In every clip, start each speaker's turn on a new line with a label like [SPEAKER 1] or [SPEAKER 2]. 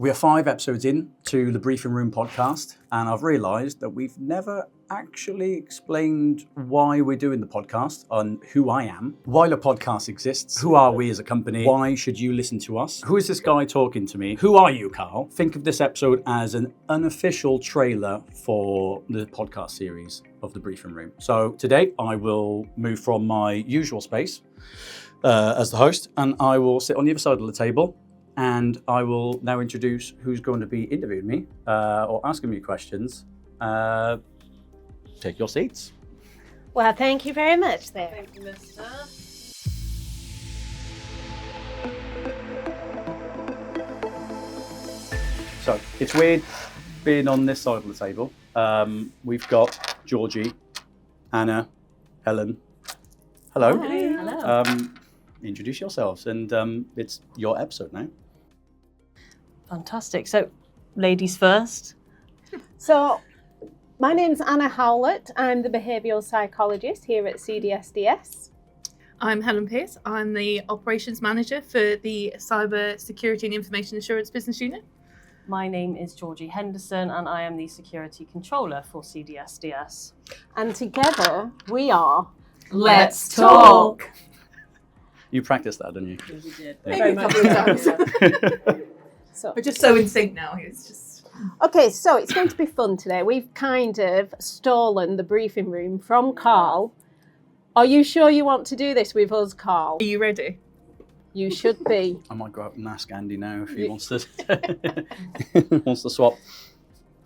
[SPEAKER 1] We are 5 episodes in to the Briefing Room podcast, and I've realised that we've never actually explained why we're doing the podcast and who I am, why the podcast exists, who are we as a company, why should you listen to us, who is this guy talking to me, who are you, Karl? Think of this episode as an unofficial trailer for the podcast series of the Briefing Room. So today I will move from my usual space as the host, and I will sit on the other side of the table. And I will now introduce who's going to be interviewing me or asking me questions. Take your seats.
[SPEAKER 2] Well, thank you very much there.
[SPEAKER 3] Thank you, mister.
[SPEAKER 1] So it's weird being on this side of the table. We've got Georgie, Anna, Helen. Hello.
[SPEAKER 2] Hi. Hello.
[SPEAKER 1] Introduce yourselves, and it's your episode now.
[SPEAKER 3] Fantastic. So, ladies first.
[SPEAKER 2] So, my name's Anna Howlett. I'm the behavioural psychologist here at CDSDS.
[SPEAKER 4] I'm Helen Pearce. I'm the operations manager for the Cyber Security and Information Assurance Business Unit.
[SPEAKER 3] My name is Georgie Henderson, and I am the security controller for CDSDS.
[SPEAKER 2] And together we are
[SPEAKER 3] Let's Talk.
[SPEAKER 1] You practiced that, didn't you?
[SPEAKER 3] Yes, we did.
[SPEAKER 1] Yeah.
[SPEAKER 4] Maybe a couple of times.
[SPEAKER 2] so
[SPEAKER 4] We're just so in sync now. It's just...
[SPEAKER 2] okay. So it's going to be fun today. We've kind of stolen the briefing room from Karl. Are you sure you want to do this with us, Karl?
[SPEAKER 4] Are you ready?
[SPEAKER 2] You should be.
[SPEAKER 1] I might go out and ask Andy now if he wants to wants to swap.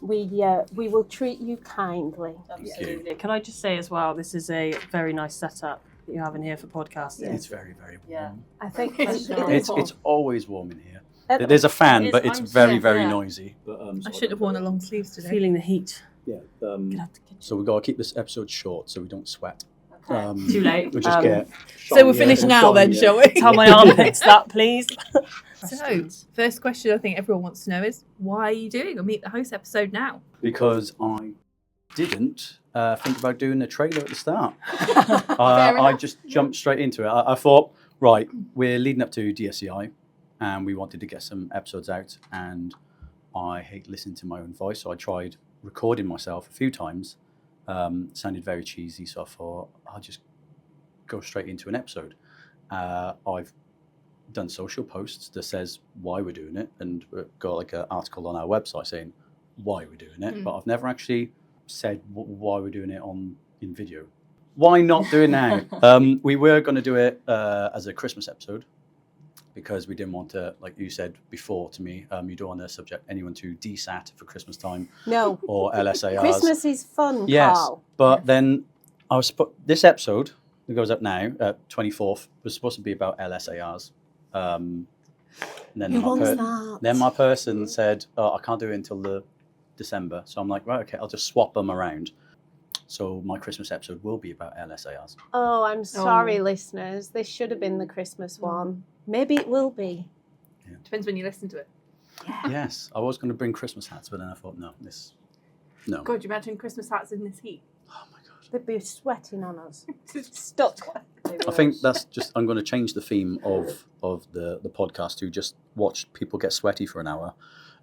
[SPEAKER 2] We will treat you kindly.
[SPEAKER 3] Absolutely. Can I just say as well, this is a very nice setup that you have in here for podcasting.
[SPEAKER 1] It's very, very warm.
[SPEAKER 3] Yeah.
[SPEAKER 2] I think
[SPEAKER 1] It's always warm in here.
[SPEAKER 2] Uh,
[SPEAKER 1] There's a fan,
[SPEAKER 3] It is,
[SPEAKER 1] but it's
[SPEAKER 3] I'm
[SPEAKER 1] very,
[SPEAKER 3] sick,
[SPEAKER 1] very
[SPEAKER 3] yeah.
[SPEAKER 1] noisy. But,
[SPEAKER 4] I should have worn a long sleeves today.
[SPEAKER 3] Feeling the heat.
[SPEAKER 1] Yeah.
[SPEAKER 3] Get out the kitchen.
[SPEAKER 1] So we've got to keep this episode short so we don't sweat.
[SPEAKER 3] Too late.
[SPEAKER 1] We just get.
[SPEAKER 4] So we'll finish now then, shall we?
[SPEAKER 3] Tell my armpits that, please.
[SPEAKER 4] So, first question I think everyone wants to know is, why are you doing a Meet the Host episode now?
[SPEAKER 1] Because I didn't think about doing a trailer at the start. I just jumped straight into it. I thought, right, we're leading up to DSEI, and we wanted to get some episodes out, and I hate listening to my own voice, so I tried recording myself a few times. Sounded very cheesy, so I thought I'll just go straight into an episode. I've done social posts that says why we're doing it, and got like an article on our website saying why we're doing it, but I've never actually said why we're doing it in video. Why not do it now? We were going to do it as a Christmas episode because we didn't want to, like you said before to me, you don't want to subject anyone to DSAT for Christmas time
[SPEAKER 2] No.
[SPEAKER 1] or LSARs.
[SPEAKER 2] Christmas is fun,
[SPEAKER 1] Yes,
[SPEAKER 2] Karl.
[SPEAKER 1] but then this episode that goes up now, 24th, was supposed to be about LSARs. And then
[SPEAKER 2] Who wants that?
[SPEAKER 1] Then my person said, I can't do it until the December. So I'm like, right, okay, I'll just swap them around. So my Christmas episode will be about LSARs.
[SPEAKER 2] Oh, I'm sorry, listeners. This should have been the Christmas one. Maybe it will be.
[SPEAKER 4] Depends when you listen to it.
[SPEAKER 1] Yes, I was going to bring Christmas hats, but then I thought, no.
[SPEAKER 4] God, you imagine Christmas hats in this heat?
[SPEAKER 1] Oh my God.
[SPEAKER 2] They'd be sweating on us. Stuck.
[SPEAKER 1] I think that's just, I'm going to change the theme of the podcast to just watch people get sweaty for an hour.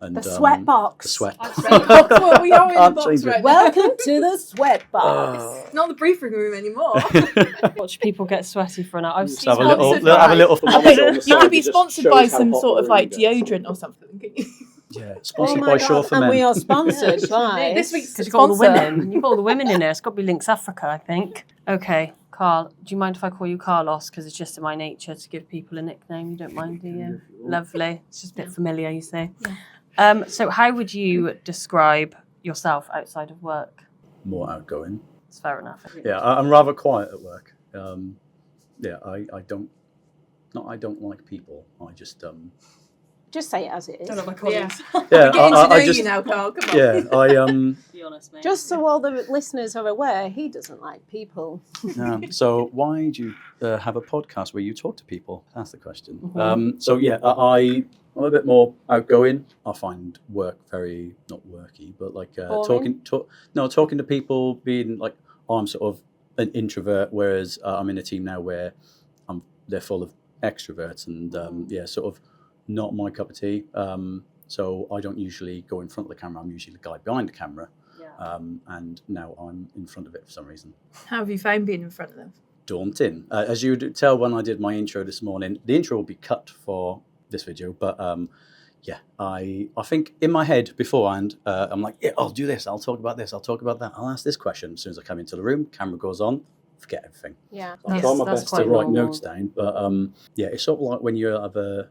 [SPEAKER 1] And,
[SPEAKER 2] The sweat box.
[SPEAKER 1] The sweat
[SPEAKER 4] That's what we are in the
[SPEAKER 1] Can't
[SPEAKER 4] box
[SPEAKER 1] change it.
[SPEAKER 4] right now.
[SPEAKER 2] Welcome to the sweat box.
[SPEAKER 4] Not the briefing room anymore.
[SPEAKER 3] Watch people get sweaty for an hour. I've
[SPEAKER 1] Just
[SPEAKER 3] seen
[SPEAKER 1] have a little,
[SPEAKER 4] Sponsored
[SPEAKER 1] have a little.
[SPEAKER 4] You could be sponsored by some sort of like deodorant or something, couldn't you?
[SPEAKER 1] Yeah,
[SPEAKER 2] Oh
[SPEAKER 1] sponsored
[SPEAKER 2] my
[SPEAKER 1] by
[SPEAKER 2] God,
[SPEAKER 1] Shore for
[SPEAKER 2] and
[SPEAKER 1] Men.
[SPEAKER 2] we are sponsored by...
[SPEAKER 4] This week's
[SPEAKER 3] Because you've got all the
[SPEAKER 4] sponsor.
[SPEAKER 3] women. You've got all the women in there. It's got to be Lynx Africa, I think. Okay, Karl, do you mind if I call you Carlos? Because it's just in my nature to give people a nickname. You don't mind, do you? Lovely. It's just a bit familiar, you say. So how would you describe yourself outside of work?
[SPEAKER 1] More outgoing.
[SPEAKER 3] It's fair enough.
[SPEAKER 1] Yeah, I'm rather quiet at work. I don't like people. I just
[SPEAKER 2] Just say it as it is.
[SPEAKER 3] Don't know my
[SPEAKER 4] Yeah.
[SPEAKER 3] colleagues.
[SPEAKER 1] yeah.
[SPEAKER 4] We're getting to know
[SPEAKER 1] I just,
[SPEAKER 4] you now, Karl. Come on.
[SPEAKER 1] Yeah,
[SPEAKER 3] Be honest, mate.
[SPEAKER 2] Just so all the listeners are aware, he doesn't like people.
[SPEAKER 1] So why do you have a podcast where you talk to people? That's the question.
[SPEAKER 3] Mhm.
[SPEAKER 1] So yeah, I'm a bit more outgoing. I find work very not worky, but like
[SPEAKER 2] Boring?
[SPEAKER 1] talking to people, being like I'm sort of an introvert, whereas I'm in a team now where they're full of extroverts, and sort of not my cup of tea. So I don't usually go in front of the camera. I'm usually the guy behind the camera.
[SPEAKER 3] Yeah.
[SPEAKER 1] And now I'm in front of it for some reason.
[SPEAKER 4] How have you found being in front of them?
[SPEAKER 1] Daunting. As you would tell when I did my intro this morning, the intro will be cut for this video, but yeah, I think in my head beforehand, I'm like, yeah, I'll do this, I'll talk about this, I'll talk about that, I'll ask this question. As soon as I come into the room, camera goes on, forget everything.
[SPEAKER 2] Yeah.
[SPEAKER 1] I try my
[SPEAKER 3] That's
[SPEAKER 1] best to
[SPEAKER 3] quite
[SPEAKER 1] write
[SPEAKER 3] normal.
[SPEAKER 1] notes down, but yeah, it's sort of like when you have a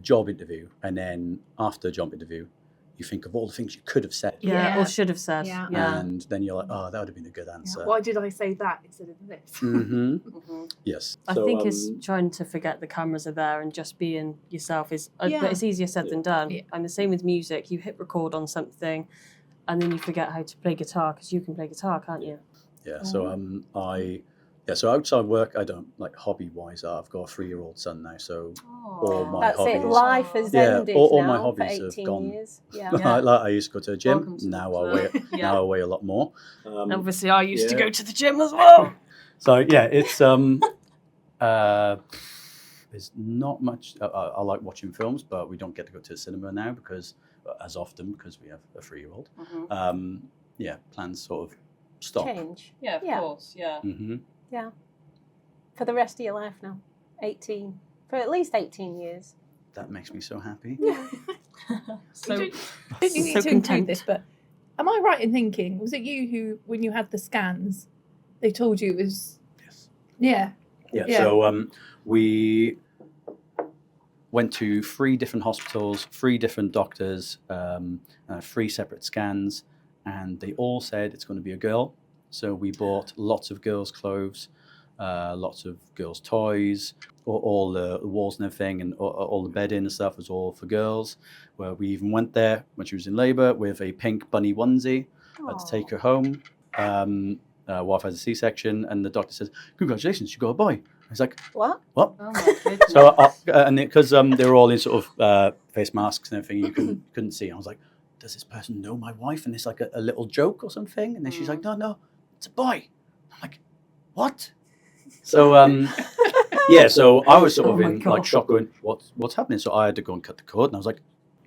[SPEAKER 1] job interview, and then after a job interview, you think of all the things you could have said.
[SPEAKER 3] Yeah, or should have said.
[SPEAKER 4] Yeah.
[SPEAKER 1] And then you're like, oh, that would have been a good answer.
[SPEAKER 4] Why did I say that instead of this?
[SPEAKER 1] Mm-hmm.
[SPEAKER 3] Mhm.
[SPEAKER 1] Yes.
[SPEAKER 3] I
[SPEAKER 1] So,
[SPEAKER 3] think it's trying to forget the cameras are there and just being yourself is, but it's easier said than done.
[SPEAKER 4] Yeah.
[SPEAKER 3] And the same with music. You hit record on something, and then you forget how to play guitar because you can play guitar, can't you?
[SPEAKER 1] yeah. So so outside work, I don't like hobby-wise. I've got a 3-year-old son now, so all my
[SPEAKER 2] That's
[SPEAKER 1] hobbies.
[SPEAKER 2] it. Life has
[SPEAKER 1] Yeah,
[SPEAKER 2] ended
[SPEAKER 1] all
[SPEAKER 2] now
[SPEAKER 1] my
[SPEAKER 2] for
[SPEAKER 1] hobbies have
[SPEAKER 2] 18
[SPEAKER 1] gone.
[SPEAKER 2] years. Yeah.
[SPEAKER 3] Yeah.
[SPEAKER 1] Like I used to go to the gym.
[SPEAKER 3] Welcome to
[SPEAKER 1] Now
[SPEAKER 3] the
[SPEAKER 1] I weigh
[SPEAKER 3] club.
[SPEAKER 1] now I weigh a lot more.
[SPEAKER 3] Obviously, I used to
[SPEAKER 1] yeah.
[SPEAKER 3] go to the gym as well.
[SPEAKER 1] So yeah, it's there's not much. I like watching films, but we don't get to go to the cinema now because as often because we have a 3-year-old. Yeah, plans sort of stop.
[SPEAKER 2] Change.
[SPEAKER 3] Yeah, of
[SPEAKER 2] Yeah.
[SPEAKER 3] course. Yeah.
[SPEAKER 1] Mm-hmm.
[SPEAKER 2] For the rest of your life now. 18. For at least 18 years.
[SPEAKER 1] That makes me so happy.
[SPEAKER 3] So,
[SPEAKER 4] Didn't you need
[SPEAKER 3] so
[SPEAKER 4] to
[SPEAKER 3] content.
[SPEAKER 4] include this, but am I right in thinking, was it you who, when you had the scans, they told you it was...
[SPEAKER 1] Yes.
[SPEAKER 4] Yeah.
[SPEAKER 1] Yeah.
[SPEAKER 4] Yeah.
[SPEAKER 1] So we went to 3 different hospitals, 3 different doctors, 3 separate scans, and they all said it's going to be a girl. So we bought lots of girls' clothes, lots of girls' toys, all the walls and everything, and all the bedding and stuff was all for girls. Where we even went there when she was in labour with a pink bunny onesie. I had to take her home. Wife has a C-section, and the doctor says, "Congratulations, you got a boy." I was like,
[SPEAKER 2] What?
[SPEAKER 1] "What?"
[SPEAKER 3] Oh my goodness.
[SPEAKER 1] So and because they were all in sort of face masks and everything, you couldn't see. I was like, "Does this person know my wife?" And it's like a little joke or something. And then she's like, "No, it's a boy." I'm like, "What?" So yeah, so I was sort of
[SPEAKER 3] Oh my
[SPEAKER 1] in
[SPEAKER 3] God.
[SPEAKER 1] like shock, going, "What's happening?" So I had to go and cut the cord, and I was like,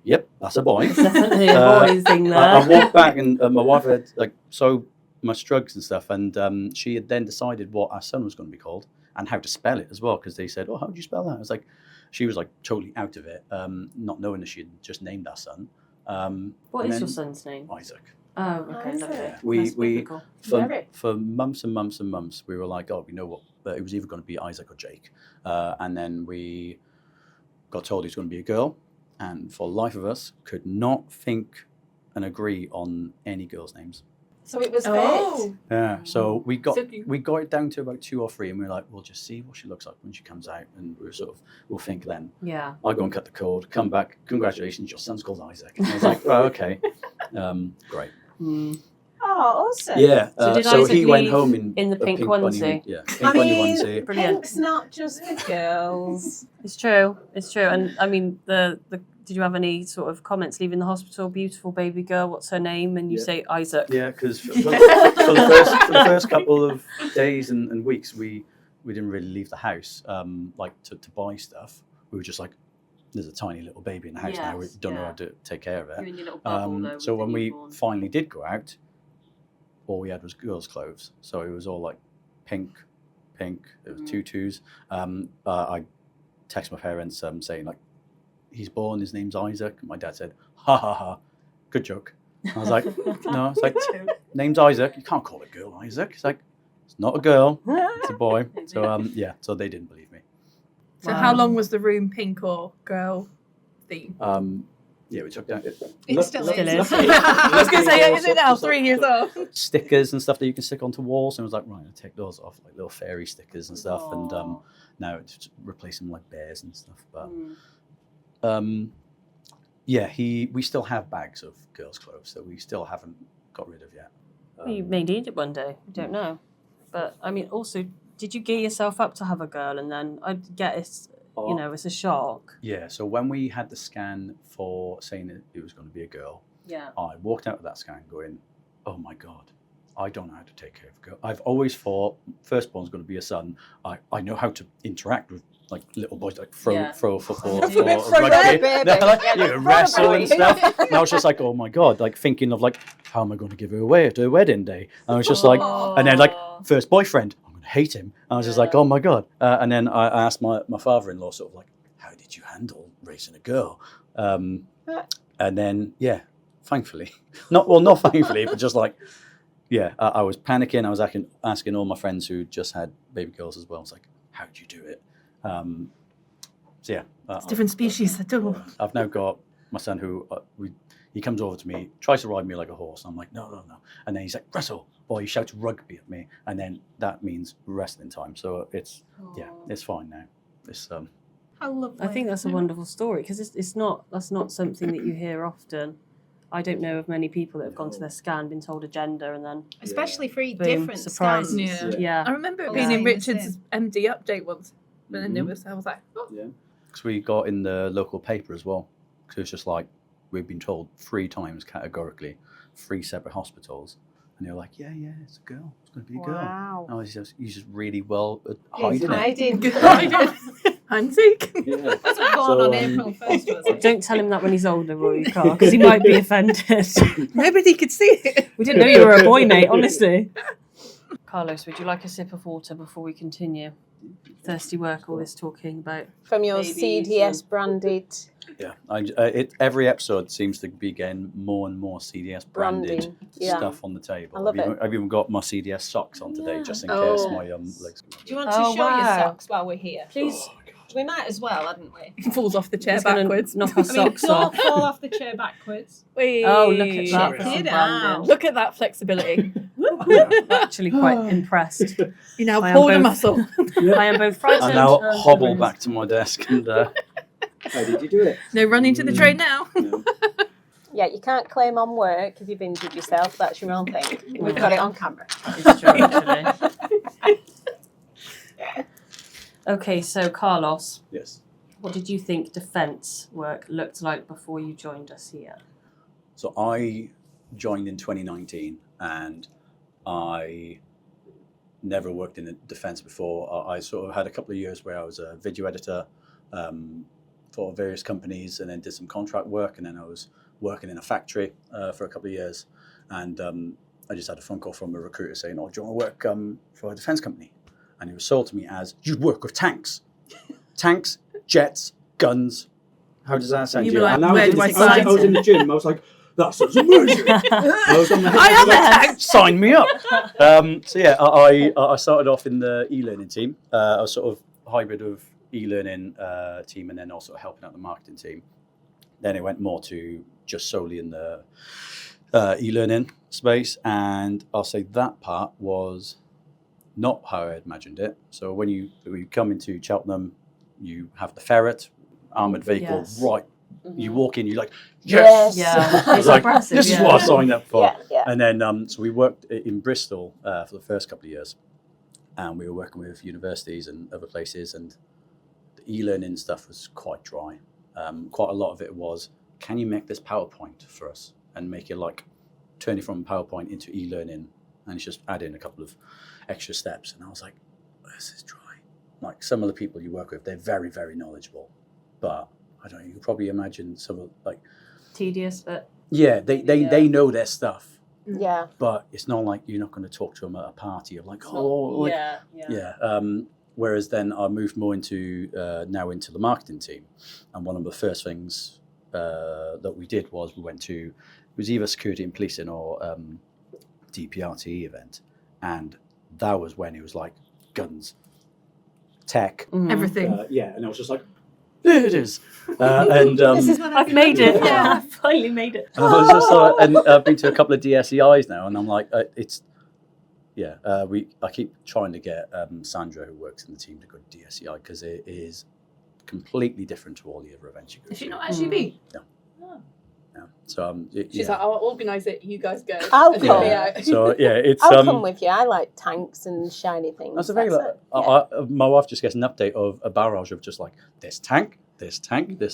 [SPEAKER 1] "Yep, that's a boy."
[SPEAKER 3] It's definitely a boys thing there.
[SPEAKER 1] I walked back, and my wife had like so much drugs and stuff, and she had then decided what our son was going to be called and how to spell it as well, because they said, "Oh, how do you spell that?" I was like, she was like totally out of it, not knowing that she had just named our son.
[SPEAKER 3] What
[SPEAKER 1] and
[SPEAKER 3] is your
[SPEAKER 1] then
[SPEAKER 3] son's name?
[SPEAKER 1] Isaac.
[SPEAKER 3] Oh, okay.
[SPEAKER 2] Isaac.
[SPEAKER 3] Lovely.
[SPEAKER 1] Yeah. We
[SPEAKER 3] That's biblical.
[SPEAKER 1] for months and months and months, we were like, "Oh, we know what." But it was either going to be Isaac or Jake, and then we got told it was going to be a girl, and for the life of us, could not think and agree on any girls' names.
[SPEAKER 2] So it was fate.
[SPEAKER 4] Oh.
[SPEAKER 1] Yeah, so we got
[SPEAKER 4] So you-
[SPEAKER 1] it down to about 2 or 3, and we were like, "We'll just see what she looks like when she comes out," and we were sort of, we'll think then.
[SPEAKER 3] Yeah.
[SPEAKER 1] I go and cut the cord, come back, "Congratulations, your son's called Isaac." And I was like, "Oh, okay, great."
[SPEAKER 3] Mm.
[SPEAKER 2] Oh, awesome.
[SPEAKER 1] Yeah,
[SPEAKER 3] So did
[SPEAKER 1] so
[SPEAKER 3] Isaac
[SPEAKER 1] he went
[SPEAKER 3] leave
[SPEAKER 1] home
[SPEAKER 3] in the
[SPEAKER 1] a
[SPEAKER 3] pink
[SPEAKER 1] bunny,
[SPEAKER 3] onesie?
[SPEAKER 1] yeah, pink
[SPEAKER 2] I
[SPEAKER 1] bunny
[SPEAKER 2] mean,
[SPEAKER 1] onesie.
[SPEAKER 3] Brilliant.
[SPEAKER 2] pink's not just for girls.
[SPEAKER 3] It's true. It's true. And I mean, the did you have any sort of comments leaving the hospital? Beautiful baby girl. What's her name? And you
[SPEAKER 1] Yeah.
[SPEAKER 3] say Isaac.
[SPEAKER 1] Yeah, because for the first couple of days and weeks, we didn't really leave the house, like to buy stuff. We were just like, "There's a tiny little baby in the house now. We
[SPEAKER 3] Yes,
[SPEAKER 1] don't know
[SPEAKER 3] yeah.
[SPEAKER 1] how to take care of
[SPEAKER 3] You
[SPEAKER 1] it."
[SPEAKER 3] and your little bubble, though,
[SPEAKER 1] So
[SPEAKER 3] with
[SPEAKER 1] when
[SPEAKER 3] the
[SPEAKER 1] we
[SPEAKER 3] newborn.
[SPEAKER 1] finally did go out, all we had was girls' clothes. So it was all like pink. It was tutus. I texted my parents saying like, "He's born. His name's Isaac." My dad said, "Ha ha ha, good joke." I was like, "No, it's like name's Isaac. You can't call a girl Isaac." It's like, "It's not a girl. It's a boy." So yeah, so they didn't believe me.
[SPEAKER 4] So how long was the room pink or girl theme?
[SPEAKER 1] Yeah, we took down.
[SPEAKER 4] It still is.
[SPEAKER 3] is.
[SPEAKER 4] I was going to say, is it now 3 years old?
[SPEAKER 1] Stickers and stuff that you can stick onto walls, and I was like, right, I'll take those off, like little fairy stickers and stuff, and
[SPEAKER 3] Aw.
[SPEAKER 1] now it's just replacing like bears and stuff. But
[SPEAKER 3] Mm.
[SPEAKER 1] yeah, we still have bags of girls' clothes that we still haven't got rid of yet.
[SPEAKER 3] Well, you may need it one day. I don't know. But I mean, also, did you gear yourself up to have a girl? And then I get it's, you know, it's a shock.
[SPEAKER 1] Yeah, so when we had the scan for saying that it was going to be a girl,
[SPEAKER 3] Yeah.
[SPEAKER 1] I walked out of that scan going, "Oh my God, I don't know how to take care of a girl. I've always thought firstborn's going to be a son. I know how to interact with like little boys, like throw a football,
[SPEAKER 2] Throw
[SPEAKER 1] rugby,
[SPEAKER 2] baby.
[SPEAKER 1] wrestle and stuff. And I was just like, oh my god, like thinking of like, how am I going to give her away at her wedding day? And I was just like, and then like first boyfriend, I'm going to hate him. And I was just like, oh my god. And then I asked my father-in-law sort of like, how did you handle raising a girl? And then thankfully, not thankfully, but just like. Yeah, I was panicking. I was asking all my friends who just had baby girls as well. I was like, how do you do it?
[SPEAKER 4] It's different species at all.
[SPEAKER 1] I've now got my son who he comes over to me, tries to ride me like a horse. I'm like, no. And then he's like, wrestle. Or he shouts rugby at me. And then that means wrestling time. So it's fine now. It's
[SPEAKER 4] How lovely.
[SPEAKER 3] I think that's a wonderful story because that's not something that you hear often. I don't know of many people that have gone to their scan, been told a gender, and then
[SPEAKER 5] Especially 3
[SPEAKER 3] boom,
[SPEAKER 5] different
[SPEAKER 3] surprise.
[SPEAKER 5] scans.
[SPEAKER 3] Yeah.
[SPEAKER 4] I remember it
[SPEAKER 5] Oh,
[SPEAKER 4] being
[SPEAKER 5] yeah.
[SPEAKER 4] in Richard's MD update once. But then I was like, oh.
[SPEAKER 1] yeah. Because we got in the local paper as well. Because it's just like, we've been told 3 times categorically, 3 separate hospitals. And they're like, yeah, it's a girl. It's going to be a girl.
[SPEAKER 2] Wow.
[SPEAKER 1] Oh, he's just really well at
[SPEAKER 2] He's
[SPEAKER 1] hiding it.
[SPEAKER 2] hiding.
[SPEAKER 4] Antique.
[SPEAKER 1] Yeah.
[SPEAKER 5] Wasn't born
[SPEAKER 1] So,
[SPEAKER 5] on April 1st, was it?
[SPEAKER 3] Don't tell him that when he's older, Roy, Carl, because he might be offended.
[SPEAKER 4] Nobody could see it.
[SPEAKER 3] We didn't know you were a boy, mate, honestly. Carlos, would you like a sip of water before we continue? Thirsty work, all this talking about.
[SPEAKER 2] From your
[SPEAKER 3] Babies
[SPEAKER 2] CDS branded
[SPEAKER 1] Yeah, every episode seems to be getting more and more CDS branded
[SPEAKER 2] branding. Yeah.
[SPEAKER 1] stuff on the table.
[SPEAKER 2] I love
[SPEAKER 1] I've even got my CDS socks on today, just in case
[SPEAKER 2] Oh.
[SPEAKER 1] my legs.
[SPEAKER 5] Do you want to
[SPEAKER 3] Oh,
[SPEAKER 5] show your
[SPEAKER 3] wow.
[SPEAKER 5] socks while we're here?
[SPEAKER 3] Please.
[SPEAKER 5] We might as well, hadn't we?
[SPEAKER 4] He falls off the chair
[SPEAKER 3] He's gonna
[SPEAKER 4] backwards.
[SPEAKER 3] knock our
[SPEAKER 5] I mean,
[SPEAKER 3] socks off.
[SPEAKER 5] don't fall off the chair backwards.
[SPEAKER 4] Wait.
[SPEAKER 3] Oh, look at that. for
[SPEAKER 5] Check
[SPEAKER 3] some
[SPEAKER 5] it out.
[SPEAKER 3] branding.
[SPEAKER 4] Look at that flexibility.
[SPEAKER 3] I'm actually quite impressed.
[SPEAKER 4] You now
[SPEAKER 3] I am
[SPEAKER 4] pulled a
[SPEAKER 3] both-
[SPEAKER 4] muscle.
[SPEAKER 3] I am both frightened
[SPEAKER 1] I now
[SPEAKER 3] and
[SPEAKER 1] hobble
[SPEAKER 3] convinced.
[SPEAKER 1] back to my desk and. How did you do it?
[SPEAKER 4] No running to the train now.
[SPEAKER 2] Yeah, you can't claim on work if you've injured yourself. That's your own thing. We've got it on camera.
[SPEAKER 3] It's true, actually. Okay, so Carlos,
[SPEAKER 1] Yes.
[SPEAKER 3] what did you think defence work looked like before you joined us here?
[SPEAKER 1] So I joined in 2019, and I never worked in the defence before. I sort of had a couple of years where I was a video editor for various companies, and then did some contract work, and then I was working in a factory for a couple of years, and I just had a phone call from a recruiter saying, "Oh, do you want to work for a defence company?" And it was sold to me as, "You'd work with tanks, jets, guns." How does that sound?
[SPEAKER 4] You
[SPEAKER 1] to
[SPEAKER 4] were
[SPEAKER 1] you?
[SPEAKER 4] like,
[SPEAKER 1] And I
[SPEAKER 4] where
[SPEAKER 1] was
[SPEAKER 4] do I
[SPEAKER 1] in-
[SPEAKER 4] sign?
[SPEAKER 1] I was in the gym. I was like, "That sounds amazing." I was on my
[SPEAKER 4] I am a tank.
[SPEAKER 1] Sign me up. So yeah, I started off in the e-learning team. I was sort of hybrid of e-learning team and then also helping out the marketing team. Then it went more to just solely in the e-learning space, and I'll say that part was not how I imagined it. So when you come into Cheltenham, you have the ferret, armoured vehicle,
[SPEAKER 3] Yes.
[SPEAKER 1] right? You walk in, you're like, yes!
[SPEAKER 2] Yes.
[SPEAKER 3] Yeah,
[SPEAKER 1] I was like,
[SPEAKER 3] impressive,
[SPEAKER 1] this is
[SPEAKER 3] yeah.
[SPEAKER 1] what I signed up for.
[SPEAKER 2] Yeah.
[SPEAKER 1] And then, so we worked in Bristol for the first couple of years, and we were working with universities and other places, and the e-learning stuff was quite dry. Quite a lot of it was, can you make this PowerPoint for us and make it like, turn it from PowerPoint into e-learning, and it's just add in a couple of extra steps. And I was like, this is dry. Like some of the people you work with, they're very, very knowledgeable, but I don't know, you could probably imagine some of like,
[SPEAKER 3] Tedious, but
[SPEAKER 1] yeah, they know their stuff.
[SPEAKER 2] Yeah.
[SPEAKER 1] But it's not like you're not going to talk to them at a party of like, like, yeah. Whereas then I moved more into now into the marketing team, and one of the first things that we did was we went to, it was either security and policing or DPRTE event, and that was when it was like guns, tech,
[SPEAKER 4] Everything.
[SPEAKER 1] and I was just like, there it is, and
[SPEAKER 2] This is what
[SPEAKER 3] I've made it. Yeah, I've finally made it.
[SPEAKER 1] and I was just like, and I've been to a couple of DSEIs now, and I'm like, I keep trying to get Sandra, who works in the team, to go to DSEI because it is completely different to all the other events you go
[SPEAKER 4] Has she
[SPEAKER 1] to.
[SPEAKER 4] not actually been?
[SPEAKER 1] Yeah. So
[SPEAKER 4] She's like, I'll organise it, you guys go.
[SPEAKER 2] I'll
[SPEAKER 4] And
[SPEAKER 2] come.
[SPEAKER 4] then we out.
[SPEAKER 1] So yeah, it's
[SPEAKER 2] I'll come with you. I like tanks and shiny things.
[SPEAKER 1] That's a very.
[SPEAKER 2] That's it. Yeah.
[SPEAKER 1] My wife just gets an update of a barrage of just like this tank, this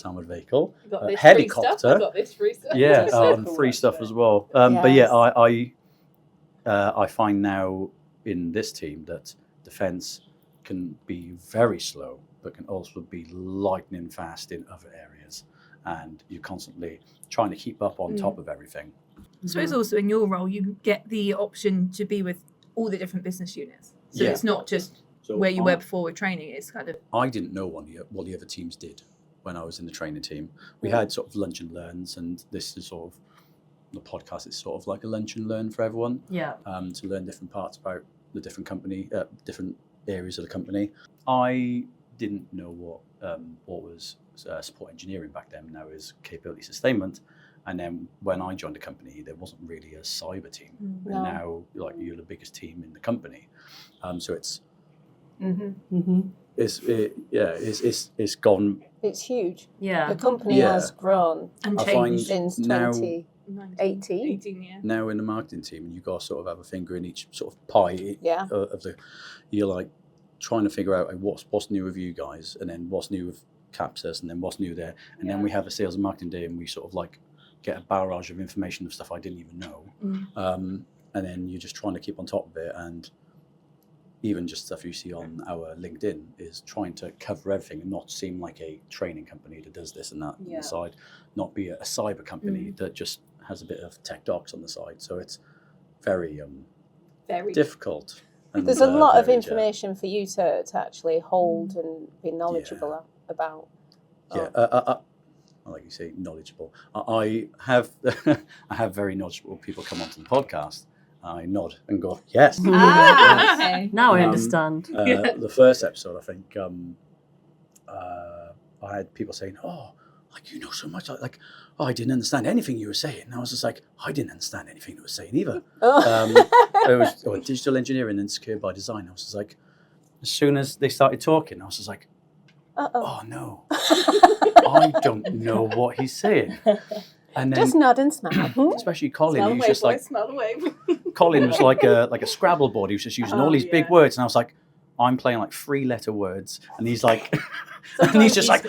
[SPEAKER 1] armored vehicle,
[SPEAKER 4] I've got this
[SPEAKER 1] helicopter.
[SPEAKER 4] free stuff, I've got this free stuff.
[SPEAKER 1] Yeah,
[SPEAKER 2] so
[SPEAKER 1] and
[SPEAKER 2] cool,
[SPEAKER 1] free stuff
[SPEAKER 2] actually.
[SPEAKER 1] as well. But yeah,
[SPEAKER 2] Yes.
[SPEAKER 1] I find now in this team that defence can be very slow, but can also be lightning fast in other areas, and you're constantly trying to keep up on top of everything.
[SPEAKER 4] I suppose also in your role, you get the option to be with all the different business units. So
[SPEAKER 1] Yeah.
[SPEAKER 4] it's not just
[SPEAKER 1] So
[SPEAKER 4] where you were before with training. It's kind of
[SPEAKER 1] I didn't know what the other teams did when I was in the training team. We had sort of lunch and learns, and this is sort of the podcast is sort of like a lunch and learn for everyone.
[SPEAKER 3] Yeah.
[SPEAKER 1] To learn different parts about the different company, different areas of the company. I didn't know what was support engineering back then. Now is capability sustainment. And then when I joined the company, there wasn't really a cyber team.
[SPEAKER 2] No.
[SPEAKER 1] And now, like, you're the biggest team in the company. So it's it's gone.
[SPEAKER 2] It's huge.
[SPEAKER 3] Yeah.
[SPEAKER 2] The company
[SPEAKER 1] Yeah.
[SPEAKER 2] has grown
[SPEAKER 4] and
[SPEAKER 1] I find
[SPEAKER 4] changed.
[SPEAKER 2] since
[SPEAKER 1] now-
[SPEAKER 2] 2018.
[SPEAKER 4] 18, yeah.
[SPEAKER 1] Now in the marketing team, you got to sort of have a finger in each sort of pie
[SPEAKER 2] Yeah.
[SPEAKER 1] of the. You're like trying to figure out what's new with you guys, and then what's new with Capsus, and then what's new there, and then we have a sales and marketing day, and we sort of like get a barrage of information of stuff I didn't even know, and then you're just trying to keep on top of it, and even just stuff you see on our LinkedIn is trying to cover everything and not seem like a training company that does this and that on the side, not be a cyber company that just has a bit of tech docs on the side. So it's very
[SPEAKER 2] Very
[SPEAKER 1] difficult. And,
[SPEAKER 2] There's a lot of
[SPEAKER 1] varied,
[SPEAKER 2] information for you to actually hold and be knowledgeable about.
[SPEAKER 1] like you say, knowledgeable. I have I have very knowledgeable people come onto the podcast. I nod and go, yes.
[SPEAKER 5] Okay.
[SPEAKER 3] Now I understand.
[SPEAKER 1] The first episode, I think, I had people saying, "Oh, like you know so much." Like, "Oh, I didn't understand anything you were saying." And I was just like, "I didn't understand anything you were saying either." It was digital engineering and secure by design. I was just like, as soon as they started talking, I was just like, "Oh no, I don't know what he's saying." And then,
[SPEAKER 2] Just nod and smile.
[SPEAKER 1] especially Colin,
[SPEAKER 4] Smell
[SPEAKER 1] he was
[SPEAKER 4] away,
[SPEAKER 1] just
[SPEAKER 4] boy,
[SPEAKER 1] like,
[SPEAKER 4] smell away.
[SPEAKER 1] Colin was like a Scrabble board. He was just using all these big
[SPEAKER 4] yeah.
[SPEAKER 1] words, and I was like, I'm playing like 3-letter words, and he's like, and he's just like,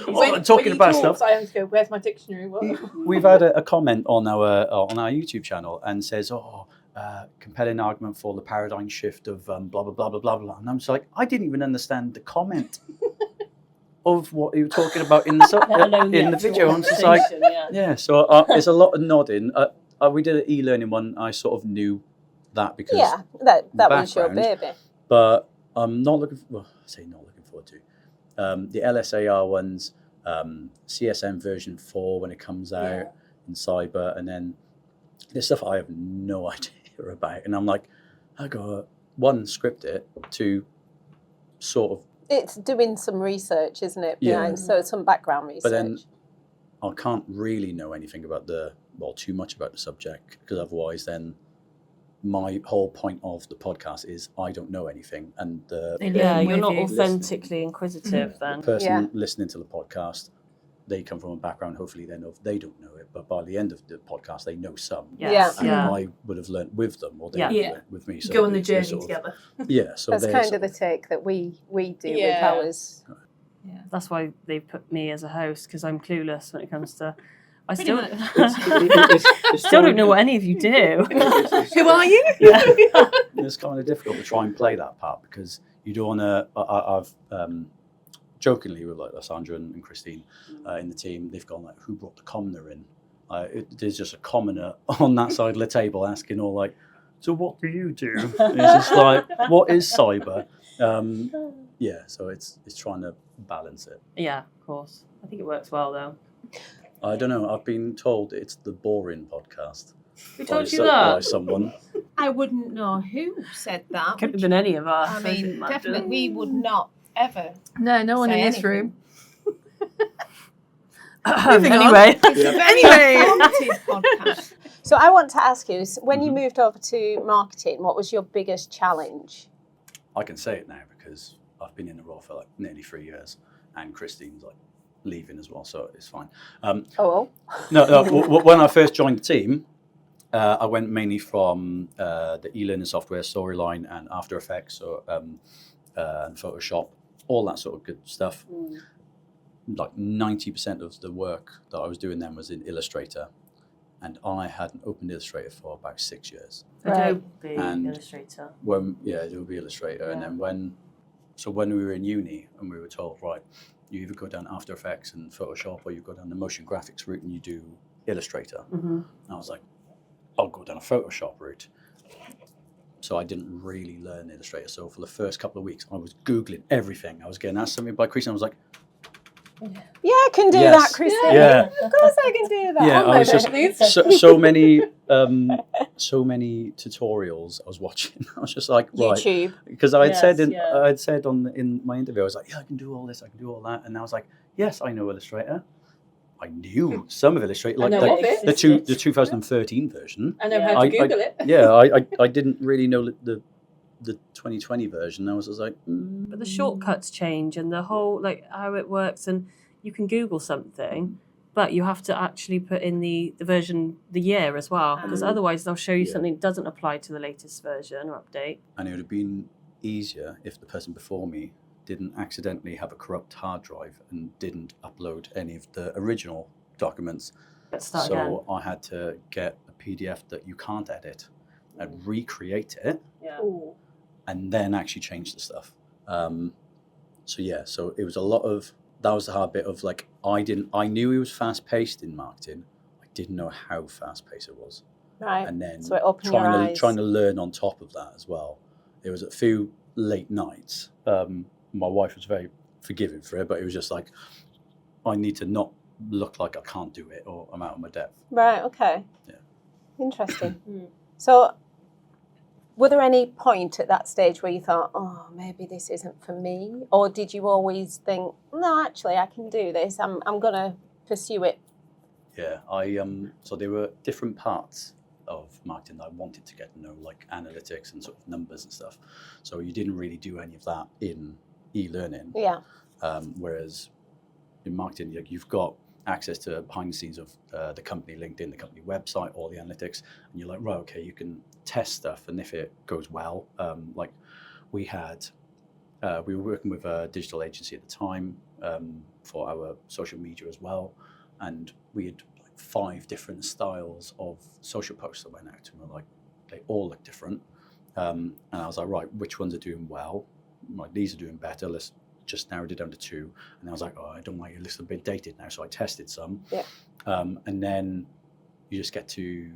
[SPEAKER 1] talking about stuff.
[SPEAKER 4] I have to go, where's my dictionary? What?
[SPEAKER 1] We've had a comment on our YouTube channel and says, compelling argument for the paradigm shift of blah blah blah blah blah blah, and I'm just like, I didn't even understand the comment of what you were talking about in the video. I'm just like, so there's a lot of nodding. We did an e-learning one. I sort of knew that because
[SPEAKER 2] that was your
[SPEAKER 1] background.
[SPEAKER 2] baby.
[SPEAKER 1] But I'm not looking. Well, I say not looking forward to the LSAR ones, CSM version 4 when it comes out in cyber, and then there's stuff I have no idea about, and I'm like, I got one, script it, to sort of.
[SPEAKER 2] It's doing some research, isn't it? Behind, so some background research.
[SPEAKER 1] But then I can't really know anything about too much about the subject, because otherwise then my whole point of the podcast is I don't know anything, and
[SPEAKER 3] you're not authentically inquisitive then.
[SPEAKER 1] the person listening to the podcast, they come from a background, hopefully they know they don't know it, but by the end of the podcast they know some. And I would have learnt with them, or they would have learnt with me. So
[SPEAKER 4] go on the journey
[SPEAKER 1] sort of,
[SPEAKER 4] together.
[SPEAKER 1] So
[SPEAKER 2] that's kind of the take that we do with ours.
[SPEAKER 4] Yeah.
[SPEAKER 3] That's why they put me as a host, because I'm clueless when it comes to. I still don't know what any of you do.
[SPEAKER 4] Who are you?
[SPEAKER 1] It's kind of difficult to try and play that part, because you don't want to. I've jokingly with like Sandra and Christine in the team, they've gone like, who brought the commoner in? There's just a commoner on that side of the table asking all like, so what do you do? And it's just like, what is cyber? So it's trying to balance it.
[SPEAKER 3] Yeah, of course. I think it works well though.
[SPEAKER 1] I don't know. I've been told it's the boring podcast.
[SPEAKER 3] Who told you that?
[SPEAKER 1] By someone.
[SPEAKER 5] I wouldn't know who said that.
[SPEAKER 3] Could have been any of us.
[SPEAKER 5] I mean, definitely we would not ever.
[SPEAKER 4] No one
[SPEAKER 5] say
[SPEAKER 4] in this
[SPEAKER 5] anything.
[SPEAKER 4] room.
[SPEAKER 3] Anyway.
[SPEAKER 5] Haunted podcast.
[SPEAKER 2] So I want to ask you, when you moved over to marketing, what was your biggest challenge?
[SPEAKER 1] I can say it now because I've been in the role for like nearly 3 years, and Christine's like leaving as well, so it's fine.
[SPEAKER 2] No,
[SPEAKER 1] when I first joined the team, I went mainly from the e-learning software, Storyline, and After Effects, and Photoshop, all that sort of good stuff. Like 90% of the work that I was doing then was in Illustrator, and I hadn't opened Illustrator for about 6 years.
[SPEAKER 2] Right.
[SPEAKER 3] Adobe
[SPEAKER 1] And
[SPEAKER 3] Illustrator.
[SPEAKER 1] Adobe Illustrator, and
[SPEAKER 3] Yeah.
[SPEAKER 1] then when we were in uni and we were told, right, you either go down After Effects and Photoshop, or you go down the motion graphics route and you do Illustrator.
[SPEAKER 3] Mm-hmm.
[SPEAKER 1] And I was like, I'll go down a Photoshop route. So I didn't really learn Illustrator. So for the first couple of weeks, I was Googling everything. I was getting asked something by Christine. I was like,
[SPEAKER 2] Yeah, I can do
[SPEAKER 1] Yes.
[SPEAKER 2] that, Christine.
[SPEAKER 1] Yeah.
[SPEAKER 2] Of course I can do that.
[SPEAKER 1] yeah,
[SPEAKER 2] Oh,
[SPEAKER 1] I was
[SPEAKER 2] my
[SPEAKER 1] just
[SPEAKER 2] goodness.
[SPEAKER 1] so many tutorials I was watching. I was just like, right,
[SPEAKER 2] YouTube.
[SPEAKER 1] because I had said
[SPEAKER 3] Yes,
[SPEAKER 1] in my interview, I was like, yeah, I can do all this, I can do all that, and I was like, yes, I know Illustrator. I knew some of Illustrator, like
[SPEAKER 2] know of it.
[SPEAKER 1] the 2013 version.
[SPEAKER 2] I know
[SPEAKER 3] Yeah.
[SPEAKER 2] how to Google it.
[SPEAKER 1] Yeah, I didn't really know the 2020 version. I was just like,
[SPEAKER 3] But the shortcuts change and the whole, like, how it works, and you can Google something, but you have to actually put in the version, the year as well, because otherwise they'll show you
[SPEAKER 1] Yeah.
[SPEAKER 3] something that doesn't apply to the latest version or update.
[SPEAKER 1] And it would have been easier if the person before me didn't accidentally have a corrupt hard drive and didn't upload any of the original documents.
[SPEAKER 3] Let's start
[SPEAKER 1] So
[SPEAKER 3] again.
[SPEAKER 1] I had to get a PDF that you can't edit and recreate it,
[SPEAKER 3] Yeah.
[SPEAKER 1] and then actually change the stuff. So it was a lot of, that was the hard bit of, like, I knew it was fast paced in marketing. I didn't know how fast paced it was.
[SPEAKER 2] Right.
[SPEAKER 1] And then
[SPEAKER 2] So it opened your eyes.
[SPEAKER 1] trying to learn on top of that as well. There was a few late nights. My wife was very forgiving for it, but it was just like, I need to not look like I can't do it or I'm out of my depth.
[SPEAKER 2] Right, okay.
[SPEAKER 1] Yeah.
[SPEAKER 2] Interesting. So, were there any point at that stage where you thought, oh, maybe this isn't for me? Or did you always think, no, actually, I can do this. I'm going to pursue it?
[SPEAKER 1] Yeah, so there were different parts of marketing that I wanted to get to know, like analytics and sort of numbers and stuff. So you didn't really do any of that in e-learning.
[SPEAKER 2] Yeah.
[SPEAKER 1] Whereas in marketing, you've got access to behind the scenes of the company LinkedIn, the company website, all the analytics, and you're like, right, okay, you can test stuff, and if it goes well, like we were working with a digital agency at the time for our social media as well, and we had like 5 different styles of social posts that went out, and we're like, they all look different, and I was like, right, which ones are doing well? Like, these are doing better. Let's just narrowed it down to 2, and I was like, oh, I don't like it, it's a bit dated now, so I tested some.
[SPEAKER 2] Yeah.
[SPEAKER 1] And then you just get to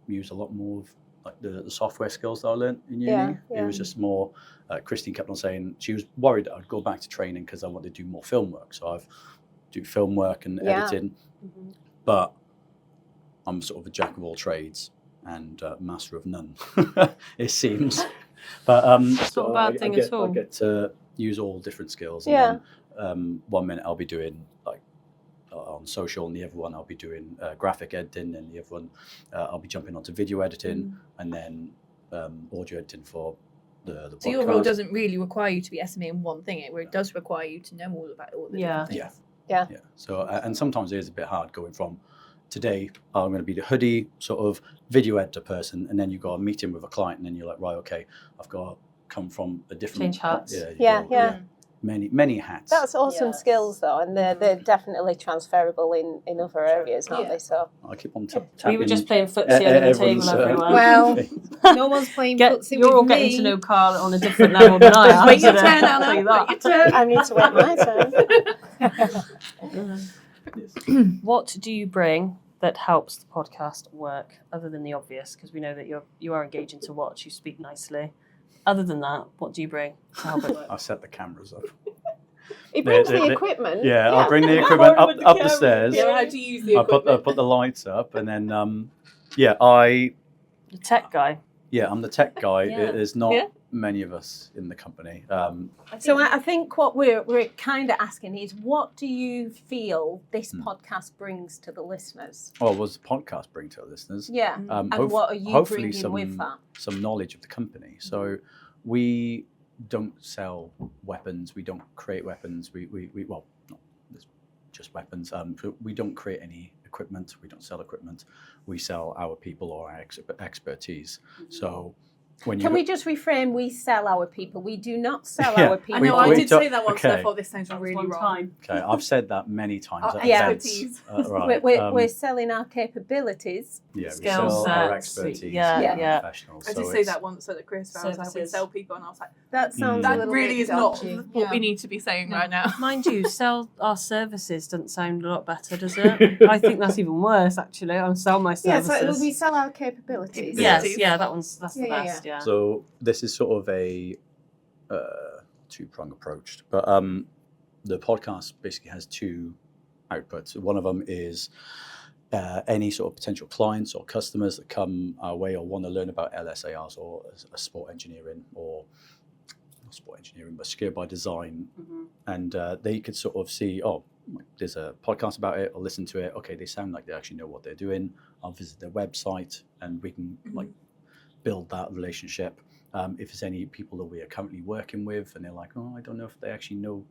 [SPEAKER 1] use a lot more of like the software skills that I learned in uni.
[SPEAKER 2] Yeah, yeah.
[SPEAKER 1] It was just more, Christine kept on saying she was worried that I'd go back to training because I wanted to do more film work, so I've do film work and
[SPEAKER 2] Yeah.
[SPEAKER 1] editing, but I'm sort of a jack of all trades and master of none, it seems. But
[SPEAKER 3] It's not a bad thing at all.
[SPEAKER 1] I get to use all different skills.
[SPEAKER 2] Yeah.
[SPEAKER 1] And then, 1 minute I'll be doing like on social, and the other one I'll be doing graphic editing, and the other one I'll be jumping onto video editing, and then audio editing for the podcast.
[SPEAKER 4] So your role doesn't really require you to be SME in one thing, where it does require you to know all about all the different things.
[SPEAKER 1] Yeah. So and sometimes it is a bit hard going from today I'm going to be the hoodie sort of video editor person, and then you got a meeting with a client, and then you're like, right, okay, I've got to come from a different
[SPEAKER 3] Change hats.
[SPEAKER 2] Yeah.
[SPEAKER 1] many hats.
[SPEAKER 2] That's awesome
[SPEAKER 3] Yes.
[SPEAKER 2] skills, though, and they're definitely transferable in other areas, aren't they? So
[SPEAKER 1] I keep on
[SPEAKER 3] We were just playing footsie under the
[SPEAKER 1] everyone's,
[SPEAKER 3] table, everyone.
[SPEAKER 5] Well, no one's playing footsie
[SPEAKER 3] You're all
[SPEAKER 5] with
[SPEAKER 3] getting
[SPEAKER 5] me.
[SPEAKER 3] to know Carl on a different level than I am.
[SPEAKER 4] Wait your
[SPEAKER 3] today,
[SPEAKER 4] turn,
[SPEAKER 3] I'll tell you
[SPEAKER 4] Anna.
[SPEAKER 3] that.
[SPEAKER 4] Wait your turn.
[SPEAKER 2] I need to wait my turn.
[SPEAKER 3] What do you bring that helps the podcast work, other than the obvious? Because we know that you are engaging to watch, you speak nicely. Other than that, what do you bring to help it work?
[SPEAKER 1] I set the cameras up.
[SPEAKER 2] He brings the
[SPEAKER 1] the-
[SPEAKER 2] equipment.
[SPEAKER 1] Yeah, I'll bring the equipment
[SPEAKER 3] With the
[SPEAKER 1] up the
[SPEAKER 3] camera.
[SPEAKER 1] stairs.
[SPEAKER 2] You know how to use the
[SPEAKER 1] I
[SPEAKER 2] equipment.
[SPEAKER 1] put the lights up, and then I'm
[SPEAKER 3] The tech guy.
[SPEAKER 1] the tech guy.
[SPEAKER 3] Yeah.
[SPEAKER 1] There's not
[SPEAKER 2] Yeah.
[SPEAKER 1] many of us in the company.
[SPEAKER 2] So I think what we're kind of asking is, what do you feel this podcast brings to the listeners?
[SPEAKER 1] What does the podcast bring to our listeners?
[SPEAKER 2] Yeah, and what are you
[SPEAKER 1] hopefully
[SPEAKER 2] bringing with that?
[SPEAKER 1] some knowledge of the company. So we don't sell weapons. We don't create weapons. We well, not just weapons. We don't create any equipment. We don't sell equipment. We sell our people or our expertise. So when you
[SPEAKER 2] Can
[SPEAKER 1] go-
[SPEAKER 2] we just reframe? We sell our people. We do not sell
[SPEAKER 1] Yeah.
[SPEAKER 2] our
[SPEAKER 4] I
[SPEAKER 2] people.
[SPEAKER 4] know, I
[SPEAKER 1] we
[SPEAKER 4] did
[SPEAKER 1] talk-
[SPEAKER 4] say that once,
[SPEAKER 1] okay.
[SPEAKER 4] and I thought this sounds
[SPEAKER 3] That was
[SPEAKER 4] really
[SPEAKER 3] one
[SPEAKER 4] wrong.
[SPEAKER 3] time.
[SPEAKER 1] Okay, I've said that many times
[SPEAKER 4] Our
[SPEAKER 1] at
[SPEAKER 2] Yeah.
[SPEAKER 1] events.
[SPEAKER 4] expertise.
[SPEAKER 1] Right.
[SPEAKER 2] We're selling our capabilities.
[SPEAKER 1] yeah, we
[SPEAKER 3] Skill
[SPEAKER 1] sell our
[SPEAKER 3] sets,
[SPEAKER 1] expertise.
[SPEAKER 3] yeah,
[SPEAKER 1] and
[SPEAKER 2] yeah.
[SPEAKER 1] professionals.
[SPEAKER 4] I
[SPEAKER 1] so
[SPEAKER 4] did say
[SPEAKER 1] it's-
[SPEAKER 4] that once at the career fair. I was like, we
[SPEAKER 3] Services.
[SPEAKER 4] sell people, and I was like,
[SPEAKER 2] That sounds a
[SPEAKER 4] that
[SPEAKER 2] little
[SPEAKER 4] really
[SPEAKER 2] bit
[SPEAKER 4] is not
[SPEAKER 2] dodgy.
[SPEAKER 4] what we need to be saying right now.
[SPEAKER 3] Mind you, sell our services doesn't sound a lot better, does it? I think that's even worse, actually. I'll sell my
[SPEAKER 2] Yeah,
[SPEAKER 3] services.
[SPEAKER 2] so we sell our capabilities.
[SPEAKER 3] Yes,
[SPEAKER 4] Abilities.
[SPEAKER 3] yeah, that's the
[SPEAKER 2] Yeah,
[SPEAKER 3] best, yeah.
[SPEAKER 1] So this is sort of a two-prong approach, but the podcast basically has two outputs. One of them is any sort of potential clients or customers that come our way or want to learn about LSARs or a sport engineering or not sport engineering, but secure by design, and they could sort of see, oh, there's a podcast about it, or listen to it. Okay, they sound like they actually know what they're doing. I'll visit their website, and we can like build that relationship. If there's any people that we are currently working with and they're like, oh, I don't know if they actually know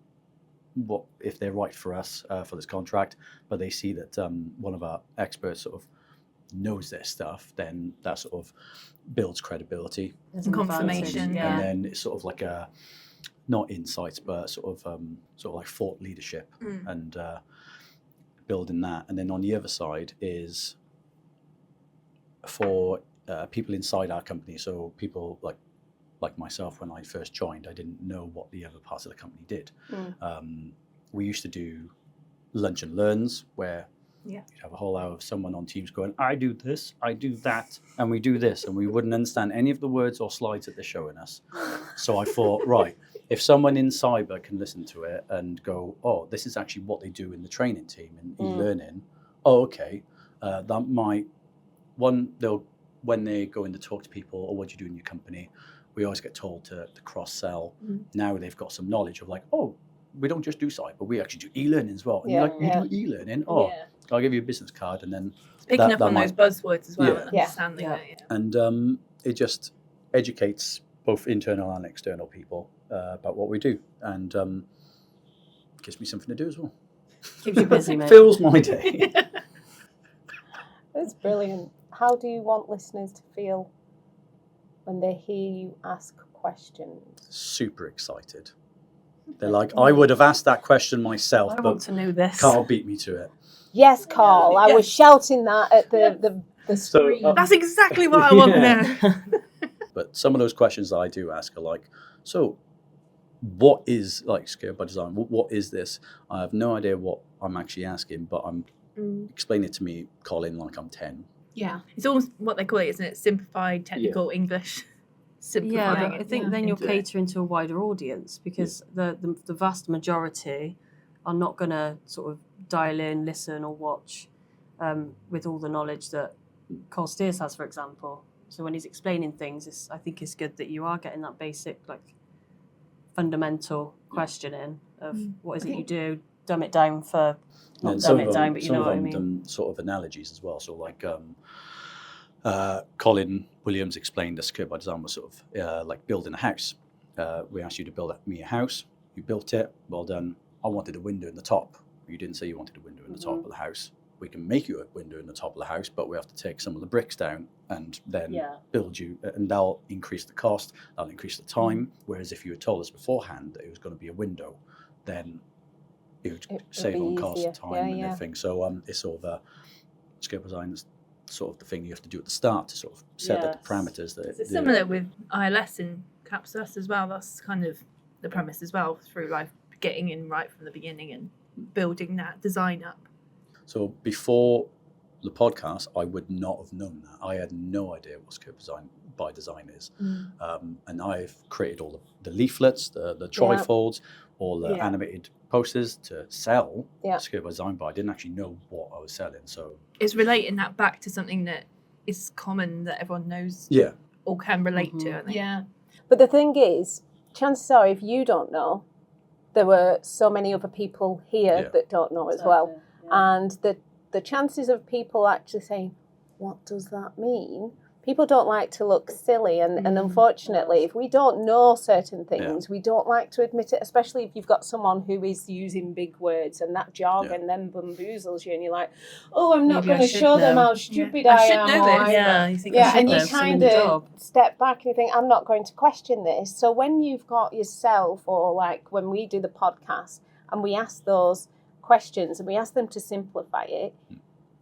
[SPEAKER 1] if they're right for us for this contract, but they see that one of our experts sort of knows their stuff, then that sort of builds credibility.
[SPEAKER 3] There's an
[SPEAKER 4] Confirmation,
[SPEAKER 3] advantage,
[SPEAKER 1] And then it's sort of like a, not insights, but sort of like thought leadership and building that. And then on the other side is for people inside our company. So people like myself, when I first joined, I didn't know what the other parts of the company did. We used to do lunch and learns where you'd have a whole hour of someone on Teams going, I do this, I do that, and we do this, and we wouldn't understand any of the words or slides that they're showing us. So I thought, right, if someone in cyber can listen to it and go, oh, this is actually what they do in the training team and e-learning, oh, okay, that might, when they go in to talk to people, or what do you do in your company, we always get told to cross-sell. Now they've got some knowledge of like, oh, we don't just do cyber, we actually do e-learning as well. And you're like, you do e-learning? Oh, I'll give you a business card, and then
[SPEAKER 4] Picking up
[SPEAKER 1] that
[SPEAKER 4] on
[SPEAKER 1] might-
[SPEAKER 4] those buzzwords as well
[SPEAKER 1] Yeah.
[SPEAKER 4] and understanding that. Yeah.
[SPEAKER 1] and it just educates both internal and external people about what we do, and gives me something to do as well.
[SPEAKER 3] Keeps you busy, mate.
[SPEAKER 1] Fills my day.
[SPEAKER 2] That's brilliant. How do you want listeners to feel when they hear you ask questions?
[SPEAKER 1] Super excited. They're like, I would have asked that question myself,
[SPEAKER 3] I want
[SPEAKER 1] but
[SPEAKER 3] to know this.
[SPEAKER 1] Carl beat me to it.
[SPEAKER 2] Yes, Carl. I was shouting that at the
[SPEAKER 1] So,
[SPEAKER 2] screen.
[SPEAKER 4] That's exactly what I want to know.
[SPEAKER 1] But some of those questions that I do ask are like, so what is like Scared by Design? What is this? I have no idea what I'm actually asking, but I'm explaining it to me, Colin, like I'm 10.
[SPEAKER 4] Yeah. It's almost what they call it, isn't it? Simplified technical English.
[SPEAKER 3] Yeah,
[SPEAKER 4] Simplifying
[SPEAKER 3] but I
[SPEAKER 4] it.
[SPEAKER 3] think then you're
[SPEAKER 1] Into it.
[SPEAKER 3] catering to a wider audience, because the vast majority are not going to sort of dial in, listen or watch with all the knowledge that Karl Rees has, for example. So when he's explaining things, I think it's good that you are getting that basic, like, fundamental questioning of what is it you do, dumb it down for, not
[SPEAKER 1] And
[SPEAKER 3] dumb it down, but you know what I mean.
[SPEAKER 1] done sort of analogies as well. So like Colin Williams explained that Secure by Design was sort of like building a house. We asked you to build me a house. You built it. Well done. I wanted a window in the top. You didn't say you wanted a window in the top of the house. We can make you a window in the top of the house, but we have to take some of the bricks down and then build you, and that'll increase the cost, that'll increase the time. Whereas if you had told us beforehand that it was going to be a window, then it would save
[SPEAKER 2] be
[SPEAKER 1] on cost,
[SPEAKER 2] easier.
[SPEAKER 1] time, and everything. So it's sort of Secure by Design is sort of the thing you have to do at the start to sort of set the parameters. That
[SPEAKER 4] It's similar with ILS and CAPSUS as well. That's kind of the premise as well, through like getting in right from the beginning and building that design up.
[SPEAKER 1] So before the podcast, I would not have known that. I had no idea what Secure by Design is. And I've created all the leaflets, the trifolds, all the animated posters to sell Secure by Design, but I didn't actually know what I was selling. So
[SPEAKER 4] it's relating that back to something that is common, that everyone knows or can relate to, I think.
[SPEAKER 2] Yeah. But the thing is, chances are, if you don't know, there were so many other people here that don't know as well. And the chances of people actually saying, what does that mean? people don't like to look silly, and unfortunately, if we don't know certain things, we don't like to admit it, especially if you've got someone who is using big words and that jargon then bamboozles you, and you're like, oh, I'm not going to show them how stupid I am.
[SPEAKER 4] Know this.
[SPEAKER 3] Yeah, you think
[SPEAKER 2] and you kind of step back and you think, I'm not going to question this. So when you've got yourself, or like when we do the podcast and we ask those questions and we ask them to simplify it,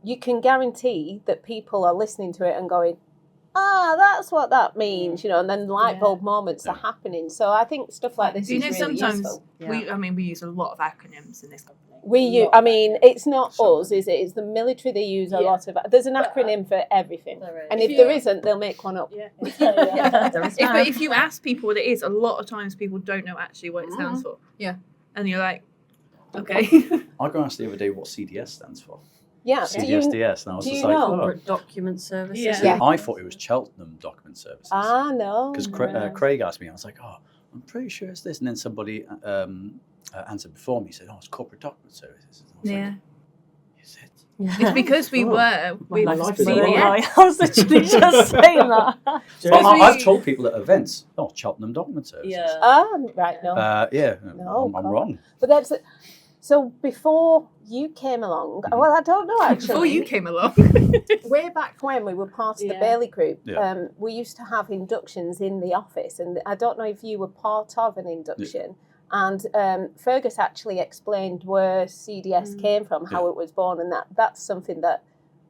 [SPEAKER 2] you can guarantee that people are listening to it and going, that's what that means, and then light bulb moments are happening. So I think stuff like this is really
[SPEAKER 4] sometimes
[SPEAKER 2] useful.
[SPEAKER 4] we use a lot of acronyms in this company.
[SPEAKER 2] It's not us, is it? It's the military. They use a lot of. There's an acronym for everything, and if there isn't, they'll make one up.
[SPEAKER 4] But if you ask people what it is, a lot of times people don't know actually what it stands for. Yeah, and you're like, okay.
[SPEAKER 1] I got asked the other day what CDS stands for.
[SPEAKER 2] Yeah,
[SPEAKER 1] CDSDS, and I was just like,
[SPEAKER 3] Corporate Document Services.
[SPEAKER 2] Yeah.
[SPEAKER 1] I thought it was Cheltenham Document Services.
[SPEAKER 2] No.
[SPEAKER 1] Because Craig asked me, I was like, I'm pretty sure it's this. And then somebody answered before me, said, it's Corporate Document Services. And I was like, is it?
[SPEAKER 4] It's because we were with
[SPEAKER 3] I
[SPEAKER 4] CDS.
[SPEAKER 3] was literally just saying that.
[SPEAKER 1] Well, I've told people at events, Cheltenham Document Services.
[SPEAKER 3] Yeah.
[SPEAKER 2] Right, no.
[SPEAKER 1] I'm wrong.
[SPEAKER 2] But that's so before you came along. Well, I don't know actually.
[SPEAKER 4] Before you came along,
[SPEAKER 2] way back when we were part of the Bailey Group, we used to have inductions in the office, and I don't know if you were part of an induction. And Fergus actually explained where CDS came from, how it was born, and that's something that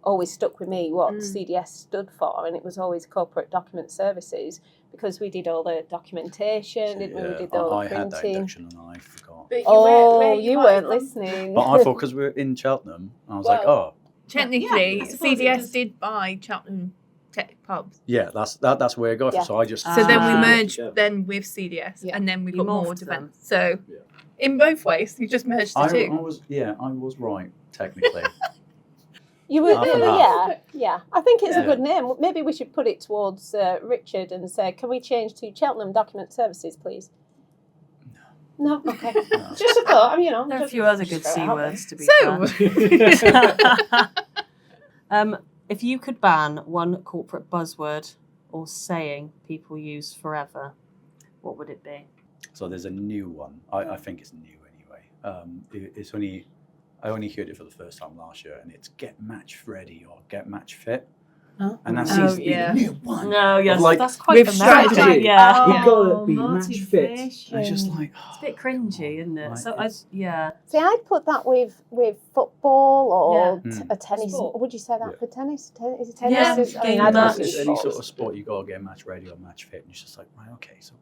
[SPEAKER 2] always stuck with me, what CDS stood for, and it was always Corporate Document Services, because we did all the documentation, didn't we? We did all the printing.
[SPEAKER 1] Had that induction and I forgot.
[SPEAKER 2] You weren't listening.
[SPEAKER 1] But I thought because we're in Cheltenham, I was
[SPEAKER 4] technically, CDS did buy Cheltenham Tech Pubs.
[SPEAKER 1] Yeah, that's where I got it. So I just
[SPEAKER 4] so then we merged then with CDS, and then we got more defence. So in both ways, you just merged the two.
[SPEAKER 1] I was right technically.
[SPEAKER 2] You were, yeah. I think it's a good name. Maybe we should put it towards Richard and say, can we change to Cheltenham Document Services, please? No, okay. No. Just a thought. There
[SPEAKER 3] are a few other good C words to be fair. If you could ban one corporate buzzword or saying people use forever, what would it be?
[SPEAKER 1] So there's a new one. I think it's new anyway. I only heard it for the first time last year, and it's get match ready or get match fit. And that seems to be the new one.
[SPEAKER 3] No, yes,
[SPEAKER 1] like,
[SPEAKER 3] that's quite American. Yeah.
[SPEAKER 6] You've got to be match fit.
[SPEAKER 1] It's just like...
[SPEAKER 3] it's a bit cringy, isn't it?
[SPEAKER 2] See, I'd put that with football or a tennis.
[SPEAKER 3] Sport.
[SPEAKER 2] Would you say that for tennis? Is it tennis?
[SPEAKER 3] Yeah,
[SPEAKER 1] any sort of sport, you've got to get match ready or match fit. And it's just like, right, okay, so...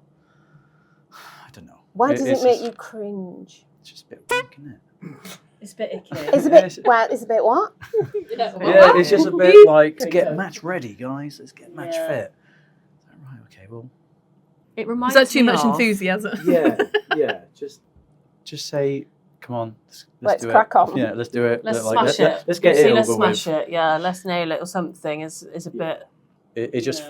[SPEAKER 1] I don't know.
[SPEAKER 2] Why does it make you cringe?
[SPEAKER 1] It's just a bit weak, isn't it?
[SPEAKER 3] It's a bit icky.
[SPEAKER 2] It's a bit. Well, it's a bit what?
[SPEAKER 1] Yeah, it's just a bit like to get match ready, guys. Let's get match fit. Right, okay, well.
[SPEAKER 3] It reminds
[SPEAKER 4] me. Is that too
[SPEAKER 3] me
[SPEAKER 4] much
[SPEAKER 3] of...
[SPEAKER 4] enthusiasm?
[SPEAKER 6] Yeah. Just
[SPEAKER 1] say, come on,
[SPEAKER 2] let's crack on.
[SPEAKER 1] Yeah, let's do it.
[SPEAKER 3] Let's smash it.
[SPEAKER 1] Let's get it over
[SPEAKER 3] let's
[SPEAKER 1] with.
[SPEAKER 3] Let's smash it. Yeah, let's nail it or something. Is a bit.
[SPEAKER 1] It just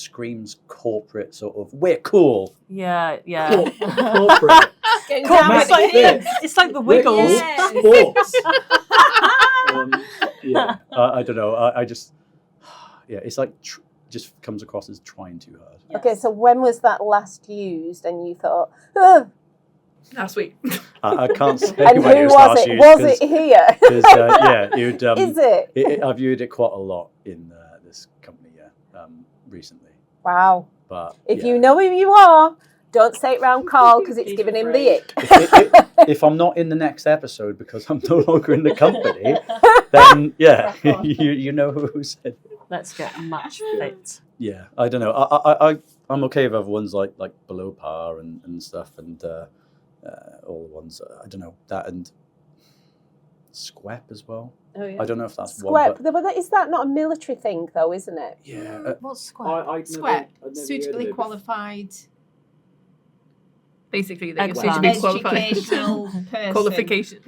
[SPEAKER 1] screams corporate sort of. We're cool.
[SPEAKER 3] Yeah.
[SPEAKER 6] Corporate.
[SPEAKER 3] It's like the Wiggles.
[SPEAKER 6] Sports.
[SPEAKER 1] I don't know. I just, it's like just comes across as trying too hard.
[SPEAKER 2] Yes. Okay, so when was that last used, and you thought,
[SPEAKER 4] last week?
[SPEAKER 1] I can't say
[SPEAKER 2] and
[SPEAKER 1] when
[SPEAKER 2] who
[SPEAKER 1] it was
[SPEAKER 2] was
[SPEAKER 1] last
[SPEAKER 2] it?
[SPEAKER 1] used.
[SPEAKER 2] Was it here?
[SPEAKER 1] You'd.
[SPEAKER 2] Is it?
[SPEAKER 1] I've viewed it quite a lot in this company. Recently.
[SPEAKER 2] Wow.
[SPEAKER 1] But
[SPEAKER 2] if you know who you are, don't say it round Karl because it's giving him the ick.
[SPEAKER 1] If I'm not in the next episode because I'm no longer in the company, then you know who said it.
[SPEAKER 3] Let's get match fit.
[SPEAKER 1] Yeah, I don't know. I'm okay with other ones like below par and stuff and all the ones I don't know that and Squep as well.
[SPEAKER 2] Oh, yeah.
[SPEAKER 1] I don't know if that's
[SPEAKER 2] Squep.
[SPEAKER 1] one.
[SPEAKER 2] But is that not a military thing though, isn't it?
[SPEAKER 1] Yeah.
[SPEAKER 3] What's Squep?
[SPEAKER 5] Squep. Suitably qualified.
[SPEAKER 4] Basically, that you're suitably qualified.
[SPEAKER 5] Educational person.
[SPEAKER 4] Qualification.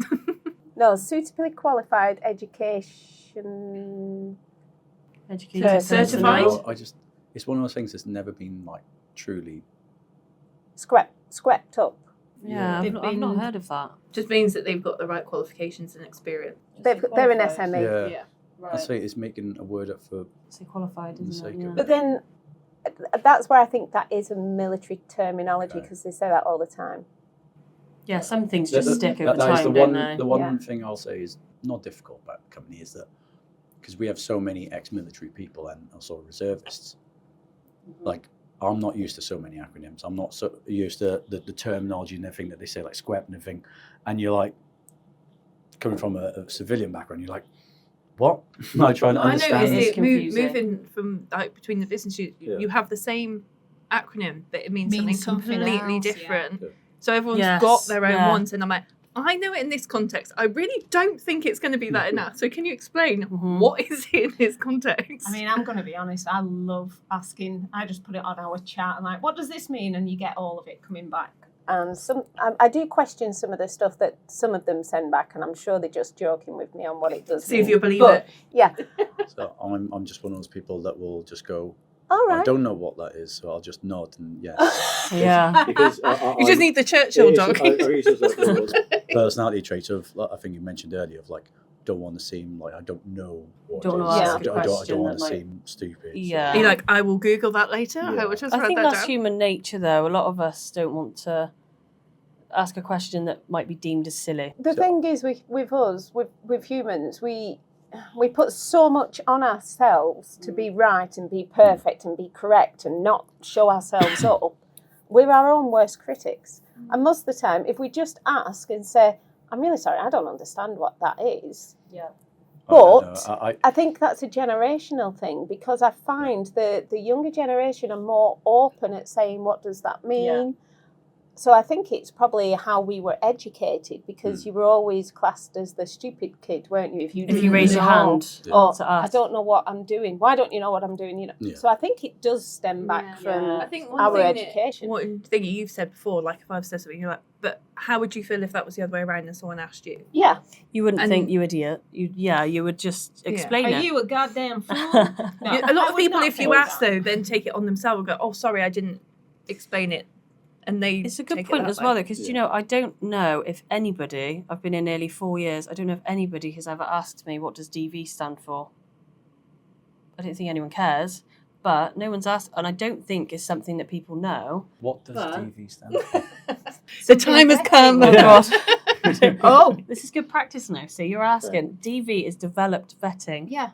[SPEAKER 2] No, suitably qualified education.
[SPEAKER 4] Certified.
[SPEAKER 1] No, it's one of those things that's never been like truly
[SPEAKER 2] Squepped up.
[SPEAKER 3] Yeah, I've not heard of that.
[SPEAKER 4] Just means that they've got the right qualifications and experience.
[SPEAKER 2] They're an SME.
[SPEAKER 1] Yeah. I say it's making a word up for
[SPEAKER 3] So qualified,
[SPEAKER 1] the
[SPEAKER 3] isn't
[SPEAKER 1] sake
[SPEAKER 3] it? Yeah.
[SPEAKER 1] of
[SPEAKER 2] But then that's where I think that is a military terminology,
[SPEAKER 1] Okay.
[SPEAKER 2] because they say that all the time.
[SPEAKER 3] Yeah, some things just stick over
[SPEAKER 1] that is
[SPEAKER 3] time,
[SPEAKER 1] the
[SPEAKER 3] don't
[SPEAKER 1] one.
[SPEAKER 3] they?
[SPEAKER 1] The one
[SPEAKER 2] Yeah.
[SPEAKER 1] thing I'll say is not difficult about the company is that because we have so many ex-military people and also reservists. Like I'm not used to so many acronyms. I'm not so used to the terminology and everything that they say, like SQUEP and everything. And you're like coming from a civilian background, you're like, what? I try to
[SPEAKER 4] I
[SPEAKER 1] understand.
[SPEAKER 4] noticed
[SPEAKER 3] It's
[SPEAKER 4] it
[SPEAKER 3] confusing.
[SPEAKER 4] moving from like between the business. You have the same acronym, but it means
[SPEAKER 5] Means
[SPEAKER 4] something
[SPEAKER 5] something
[SPEAKER 4] completely
[SPEAKER 5] else, yeah.
[SPEAKER 4] different.
[SPEAKER 6] Yeah.
[SPEAKER 4] So everyone's
[SPEAKER 3] Yes,
[SPEAKER 4] got their own
[SPEAKER 3] yeah.
[SPEAKER 4] ones, and I'm like, I know it in this context. I really don't think it's going to be that in that. So can you explain what is it in this context?
[SPEAKER 5] I mean, I'm going to be honest. I love asking. I just put it on our chat and like, what does this mean? And you get all of it coming back.
[SPEAKER 2] And I do question some of the stuff that some of them send back, and I'm sure they're just joking with me on what it does
[SPEAKER 4] see if
[SPEAKER 2] mean.
[SPEAKER 4] you believe
[SPEAKER 2] But,
[SPEAKER 4] it.
[SPEAKER 2] Yeah.
[SPEAKER 1] So I'm just one of those people that will just go,
[SPEAKER 2] All
[SPEAKER 1] I
[SPEAKER 2] right.
[SPEAKER 1] don't know what that is, so I'll just nod and yes.
[SPEAKER 3] Yeah.
[SPEAKER 6] Because
[SPEAKER 4] You just need the Churchill dog.
[SPEAKER 1] Personality traits of, I think you mentioned earlier, of like, don't want to seem like I don't know what
[SPEAKER 3] Don't
[SPEAKER 1] it
[SPEAKER 3] wanna
[SPEAKER 1] is.
[SPEAKER 2] ask
[SPEAKER 1] I
[SPEAKER 2] a
[SPEAKER 1] don't
[SPEAKER 3] question
[SPEAKER 1] want
[SPEAKER 3] that
[SPEAKER 1] to
[SPEAKER 3] might-
[SPEAKER 1] seem stupid.
[SPEAKER 3] Yeah.
[SPEAKER 4] You're like, I will Google that later.
[SPEAKER 6] Yeah.
[SPEAKER 4] I will just
[SPEAKER 3] I
[SPEAKER 4] write
[SPEAKER 3] think
[SPEAKER 4] that
[SPEAKER 3] that's
[SPEAKER 4] down.
[SPEAKER 3] human nature, though. A lot of us don't want to ask a question that might be deemed as silly.
[SPEAKER 2] The thing is, with us, with humans, we put so much on ourselves to be right and be perfect and be correct and not show ourselves up. We're our own worst critics. And most of the time, if we just ask and say, I'm really sorry, I don't understand what that is.
[SPEAKER 3] Yeah.
[SPEAKER 1] I don't
[SPEAKER 2] But
[SPEAKER 1] know.
[SPEAKER 2] I think that's a generational thing, because I find the younger generation are more open at saying, what does that mean?
[SPEAKER 3] Yeah.
[SPEAKER 2] So I think it's probably how we were educated, because you were always classed as the stupid kid, weren't you? If you
[SPEAKER 3] raise your hand
[SPEAKER 2] or
[SPEAKER 3] to
[SPEAKER 2] I
[SPEAKER 3] ask.
[SPEAKER 2] don't know what I'm doing. Why don't you know what I'm doing? You know.
[SPEAKER 1] Yeah.
[SPEAKER 2] So I think it does stem back from
[SPEAKER 3] Yeah.
[SPEAKER 4] I think one
[SPEAKER 2] our
[SPEAKER 4] thing
[SPEAKER 2] education.
[SPEAKER 4] one thing you've said before, like if I've said something, you're like, but how would you feel if that was the other way around and someone asked you?
[SPEAKER 2] Yeah.
[SPEAKER 3] You wouldn't
[SPEAKER 4] And-
[SPEAKER 3] think, you idiot. You would just explain
[SPEAKER 5] Are
[SPEAKER 3] it.
[SPEAKER 5] you a goddamn fool? No,
[SPEAKER 4] A
[SPEAKER 5] I
[SPEAKER 4] lot of
[SPEAKER 5] would
[SPEAKER 4] people,
[SPEAKER 5] not
[SPEAKER 4] if you
[SPEAKER 5] think
[SPEAKER 4] ask
[SPEAKER 5] that.
[SPEAKER 4] though, then take it on themselves and go, oh, sorry, I didn't explain it. And they
[SPEAKER 3] It's a good
[SPEAKER 4] take it
[SPEAKER 3] point
[SPEAKER 4] that
[SPEAKER 3] as
[SPEAKER 4] way.
[SPEAKER 3] well, though, because you know, I don't know if anybody, I've been here nearly 4 years, I don't know if anybody has ever asked me, what does DV stand for? I don't think anyone cares, but no one's asked, and I don't think it's something that people know.
[SPEAKER 1] What does
[SPEAKER 3] But-
[SPEAKER 1] DV stand for?
[SPEAKER 4] The time has come.
[SPEAKER 3] Oh, God.
[SPEAKER 2] Oh.
[SPEAKER 3] This is good practice now. So you're asking, DV is developed vetting.
[SPEAKER 5] Yeah.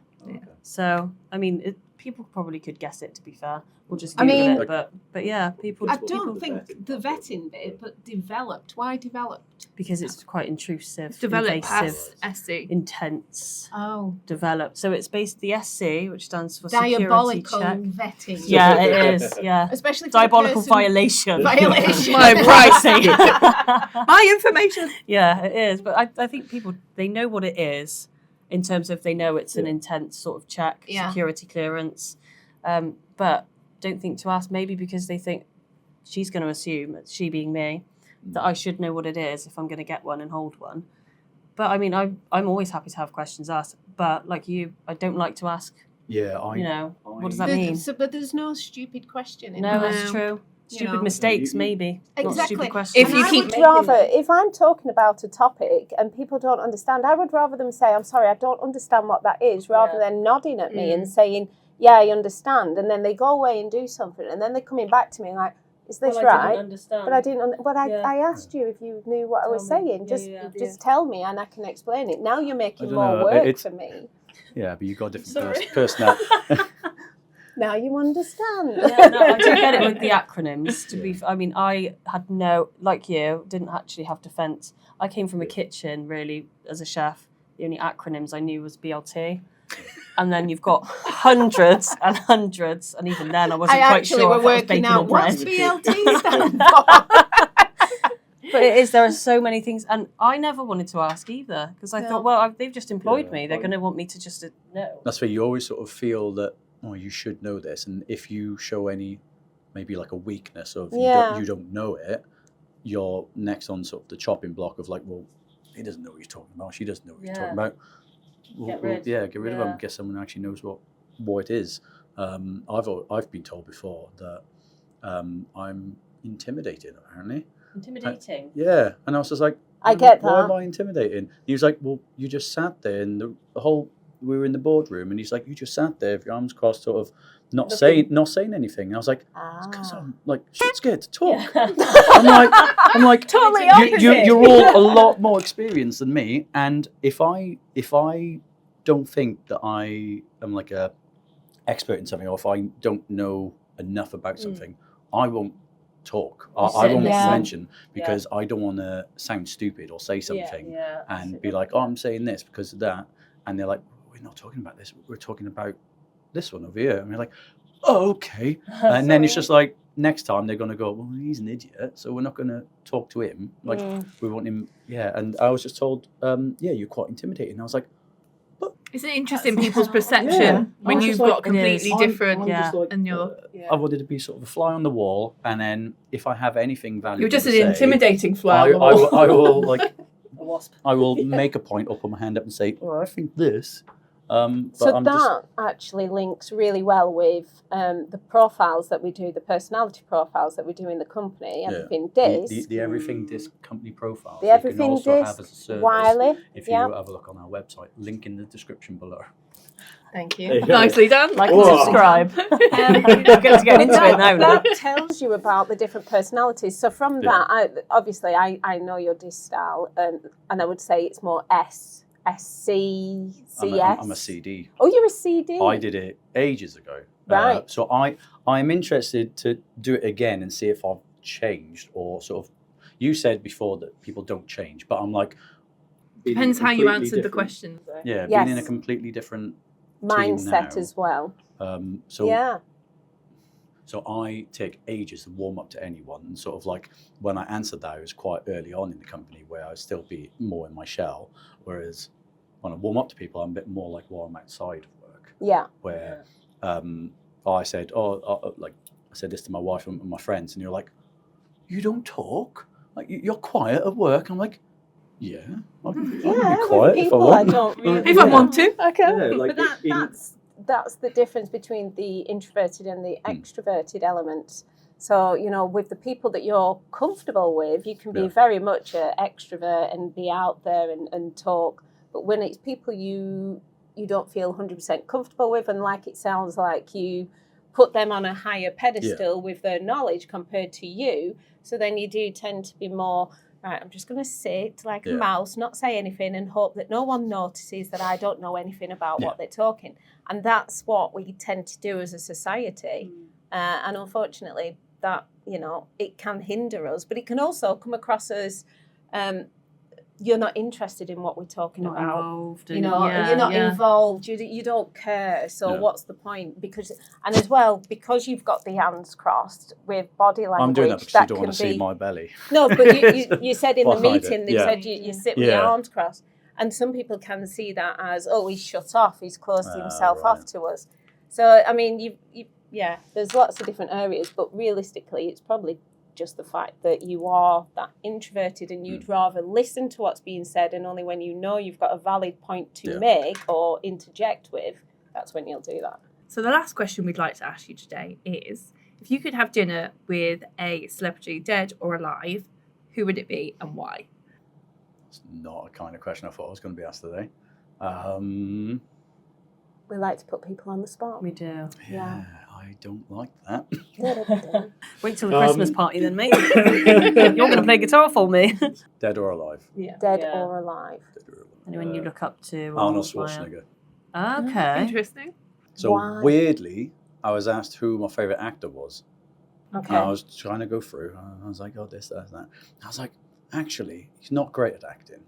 [SPEAKER 3] So, I mean, people probably could guess it, to be fair. We'll just
[SPEAKER 2] I
[SPEAKER 3] Google
[SPEAKER 2] mean-
[SPEAKER 3] it, but yeah, people...
[SPEAKER 5] I
[SPEAKER 3] people-
[SPEAKER 5] don't think the vetting bit, but developed. Why developed?
[SPEAKER 3] Because it's quite intrusive,
[SPEAKER 4] Develop
[SPEAKER 3] invasive,
[SPEAKER 4] past SC.
[SPEAKER 3] intense,
[SPEAKER 5] Oh,
[SPEAKER 3] developed. So it's basically the SC, which stands for security
[SPEAKER 5] diabolical
[SPEAKER 3] check.
[SPEAKER 5] vetting.
[SPEAKER 3] Yeah, it is. Yeah,
[SPEAKER 5] Especially for the
[SPEAKER 3] diabolical
[SPEAKER 5] person-
[SPEAKER 3] violation.
[SPEAKER 5] Violation.
[SPEAKER 3] My pricey.
[SPEAKER 4] My information.
[SPEAKER 3] Yeah, it is. But I think people, they know what it is in terms of they know it's an intense sort of check,
[SPEAKER 5] Yeah.
[SPEAKER 3] security clearance, but don't think to ask, maybe because they think she's going to assume, she being me, that I should know what it is if I'm going to get one and hold one. But I mean, I'm always happy to have questions asked, but like you, I don't like to ask,
[SPEAKER 1] Yeah,
[SPEAKER 3] what does that mean?
[SPEAKER 5] But there's no stupid question in
[SPEAKER 3] No,
[SPEAKER 5] that.
[SPEAKER 3] that's true.
[SPEAKER 5] You
[SPEAKER 3] Stupid
[SPEAKER 5] know.
[SPEAKER 3] mistakes, maybe. Not
[SPEAKER 5] Exactly.
[SPEAKER 3] stupid questions.
[SPEAKER 4] If
[SPEAKER 2] And
[SPEAKER 4] you
[SPEAKER 2] I
[SPEAKER 4] keep
[SPEAKER 2] would
[SPEAKER 4] making-
[SPEAKER 2] rather, if I'm talking about a topic and people don't understand, I would rather them say, I'm sorry, I don't understand what that is, rather than nodding at me and saying, yeah, I understand. And then they go away and do something. And then they're coming back to me like, is this
[SPEAKER 3] Well, I
[SPEAKER 2] right?
[SPEAKER 3] didn't understand.
[SPEAKER 2] But I didn't. But
[SPEAKER 3] Yeah.
[SPEAKER 2] I asked you if you knew what I was
[SPEAKER 3] Tell me.
[SPEAKER 2] saying.
[SPEAKER 3] Yeah,
[SPEAKER 2] Just tell me, and I can explain it. Now you're
[SPEAKER 1] I
[SPEAKER 2] making
[SPEAKER 1] don't
[SPEAKER 2] more
[SPEAKER 1] know,
[SPEAKER 2] work
[SPEAKER 1] it's-
[SPEAKER 2] for me.
[SPEAKER 1] yeah, but you got different
[SPEAKER 3] Sorry.
[SPEAKER 1] personality.
[SPEAKER 2] Now you understand.
[SPEAKER 3] Yeah, no, I do get it with the acronyms. I mean, I had like you, didn't actually have defence. I came from a kitchen, really, as a chef. The only acronyms I knew was BLT. And then you've got hundreds and hundreds, and even then I wasn't
[SPEAKER 5] I
[SPEAKER 3] quite
[SPEAKER 5] actually
[SPEAKER 3] sure
[SPEAKER 5] were
[SPEAKER 3] if that was
[SPEAKER 5] working
[SPEAKER 3] bacon or
[SPEAKER 5] out
[SPEAKER 3] bread.
[SPEAKER 5] what's BLT stand for.
[SPEAKER 3] But it is, there are so many things, and I never wanted to ask either, because I thought, well, they've just employed
[SPEAKER 1] Yeah,
[SPEAKER 3] me. They're
[SPEAKER 1] fine.
[SPEAKER 3] going to want me to just know.
[SPEAKER 1] That's where you always sort of feel that, oh, you should know this, and if you show any, maybe like a weakness of you don't know it, you're next on sort of the chopping block of like, well, he doesn't know what he's talking about. She doesn't know what he's talking about.
[SPEAKER 3] Get rid.
[SPEAKER 1] Get rid of him.
[SPEAKER 3] Yeah.
[SPEAKER 1] Get someone who actually knows what it is. I've been told before that I'm intimidating. Apparently,
[SPEAKER 3] Intimidating.
[SPEAKER 1] yeah. And I was just like,
[SPEAKER 2] I get
[SPEAKER 1] Why
[SPEAKER 2] that.
[SPEAKER 1] am I intimidating? He was like, well, you just sat there, and the whole we were in the boardroom, and he's like, "You just sat there with your arms crossed, sort of not saying anything." And I was like, "It's because I'm like shit scared to talk." I'm like,
[SPEAKER 2] Totally
[SPEAKER 1] you're all a lot more experienced than me, and if I don't think that I am like a expert in something, or if I don't know enough about something, I won't talk. I won't mention, because I don't want to sound stupid or say something and be like, "Oh, I'm saying this because of that," and they're like, "We're not talking about this. We're talking about this one over here." And we're like, "Oh, okay." And then it's just like, next time they're going to go, "Well, he's an idiot, so we're not going to talk to him. Like, we want him." Yeah. And I was just told, "You're quite intimidating." And I was like,
[SPEAKER 4] It's an interesting people's perception when you've got completely different. And you're.
[SPEAKER 1] I wanted to be sort of a fly on the wall, and then if I have anything valuable,
[SPEAKER 4] You're just
[SPEAKER 1] to
[SPEAKER 4] an
[SPEAKER 1] say,
[SPEAKER 4] intimidating fly on the wall.
[SPEAKER 1] I will like.
[SPEAKER 3] A wasp.
[SPEAKER 1] I will make a point, I'll put my hand up and say, "Oh, I think this." But
[SPEAKER 2] So
[SPEAKER 1] I'm
[SPEAKER 2] that actually links really well with the profiles that we do, the personality profiles that we do in the company, Everything Disc.
[SPEAKER 1] The Everything Disc company profile.
[SPEAKER 2] The Everything Disc, Wiley.
[SPEAKER 1] If you have a look on our website, link in the description below.
[SPEAKER 4] Thank
[SPEAKER 6] There
[SPEAKER 4] you.
[SPEAKER 6] you go.
[SPEAKER 4] Nicely done.
[SPEAKER 3] Like and subscribe. We're getting into it now.
[SPEAKER 2] That tells you about the different personalities. So from that, I know your disc style, and I would say it's more SC, CS.
[SPEAKER 1] I'm a CD.
[SPEAKER 2] Oh, you're a CD.
[SPEAKER 1] I did it ages ago.
[SPEAKER 2] Right.
[SPEAKER 1] So I'm interested to do it again and see if I've changed, or sort of. You said before that people don't change, but I'm like.
[SPEAKER 4] Depends how you answered the question.
[SPEAKER 1] Yeah,
[SPEAKER 2] Yes.
[SPEAKER 1] being in a completely different
[SPEAKER 2] mindset
[SPEAKER 1] now.
[SPEAKER 2] as well.
[SPEAKER 1] So I take ages to warm up to anyone, and sort of like when I answered that, it was quite early on in the company where I'd still be more in my shell. Whereas when I warm up to people, I'm a bit more like while I'm outside of work.
[SPEAKER 2] Yeah.
[SPEAKER 1] Where I said, like I said this to my wife and my friends, and you're like, "You don't talk? Like you're quiet at work?" I'm like, "Yeah, I can be quiet if I
[SPEAKER 2] people,
[SPEAKER 1] want."
[SPEAKER 2] I don't really.
[SPEAKER 4] If I want to, okay.
[SPEAKER 6] Yeah, like
[SPEAKER 2] But that's the difference between the introverted and the extroverted elements. So, with the people that you're comfortable with, you can be very much an extrovert and be out there and talk. But when it's people you don't feel 100% comfortable with, and like it sounds like you put them on a higher pedestal with their knowledge compared to you, so then you do tend to be more, right, I'm just going to sit like a mouse, not say anything, and hope that no one notices that I don't know anything about what they're talking. And that's what we tend to do as a society. And unfortunately, that, it can hinder us, but it can also come across as you're not interested in what we're talking
[SPEAKER 3] Not
[SPEAKER 2] about.
[SPEAKER 3] involved.
[SPEAKER 2] You're not involved. You don't care. So what's the point? And as well, because you've got the hands crossed with body language,
[SPEAKER 1] I'm doing that because you don't want to see my belly.
[SPEAKER 2] No, but you said in the
[SPEAKER 1] Well,
[SPEAKER 2] meeting, they said you sit with your arms crossed. And some people can see that as, oh, he's shut off, he's closed himself off to us. So, I mean, there's lots of different areas, but realistically, it's probably just the fact that you are that introverted and you'd rather listen to what's being said, and only when you know you've got a valid point to make or interject with, that's when you'll do that.
[SPEAKER 4] So the last question we'd like to ask you today is, if you could have dinner with a celebrity, dead or alive, who would it be and why?
[SPEAKER 1] It's not a kind of question I thought I was going to be asked today.
[SPEAKER 2] We like to put people on the spot.
[SPEAKER 3] We do.
[SPEAKER 1] Yeah, I don't like that.
[SPEAKER 3] Wait till the Christmas party then, mate. You're going to play guitar for me.
[SPEAKER 1] Dead or alive?
[SPEAKER 2] Dead or alive.
[SPEAKER 3] Anyone you look up to?
[SPEAKER 1] Arnold Schwarzenegger.
[SPEAKER 3] Okay.
[SPEAKER 4] Interesting.
[SPEAKER 1] So
[SPEAKER 2] Why?
[SPEAKER 1] weirdly, I was asked who my favourite actor was.
[SPEAKER 2] Okay.
[SPEAKER 1] And I was trying to go through. I was like, oh, this, that. I was like, actually, he's not great at acting,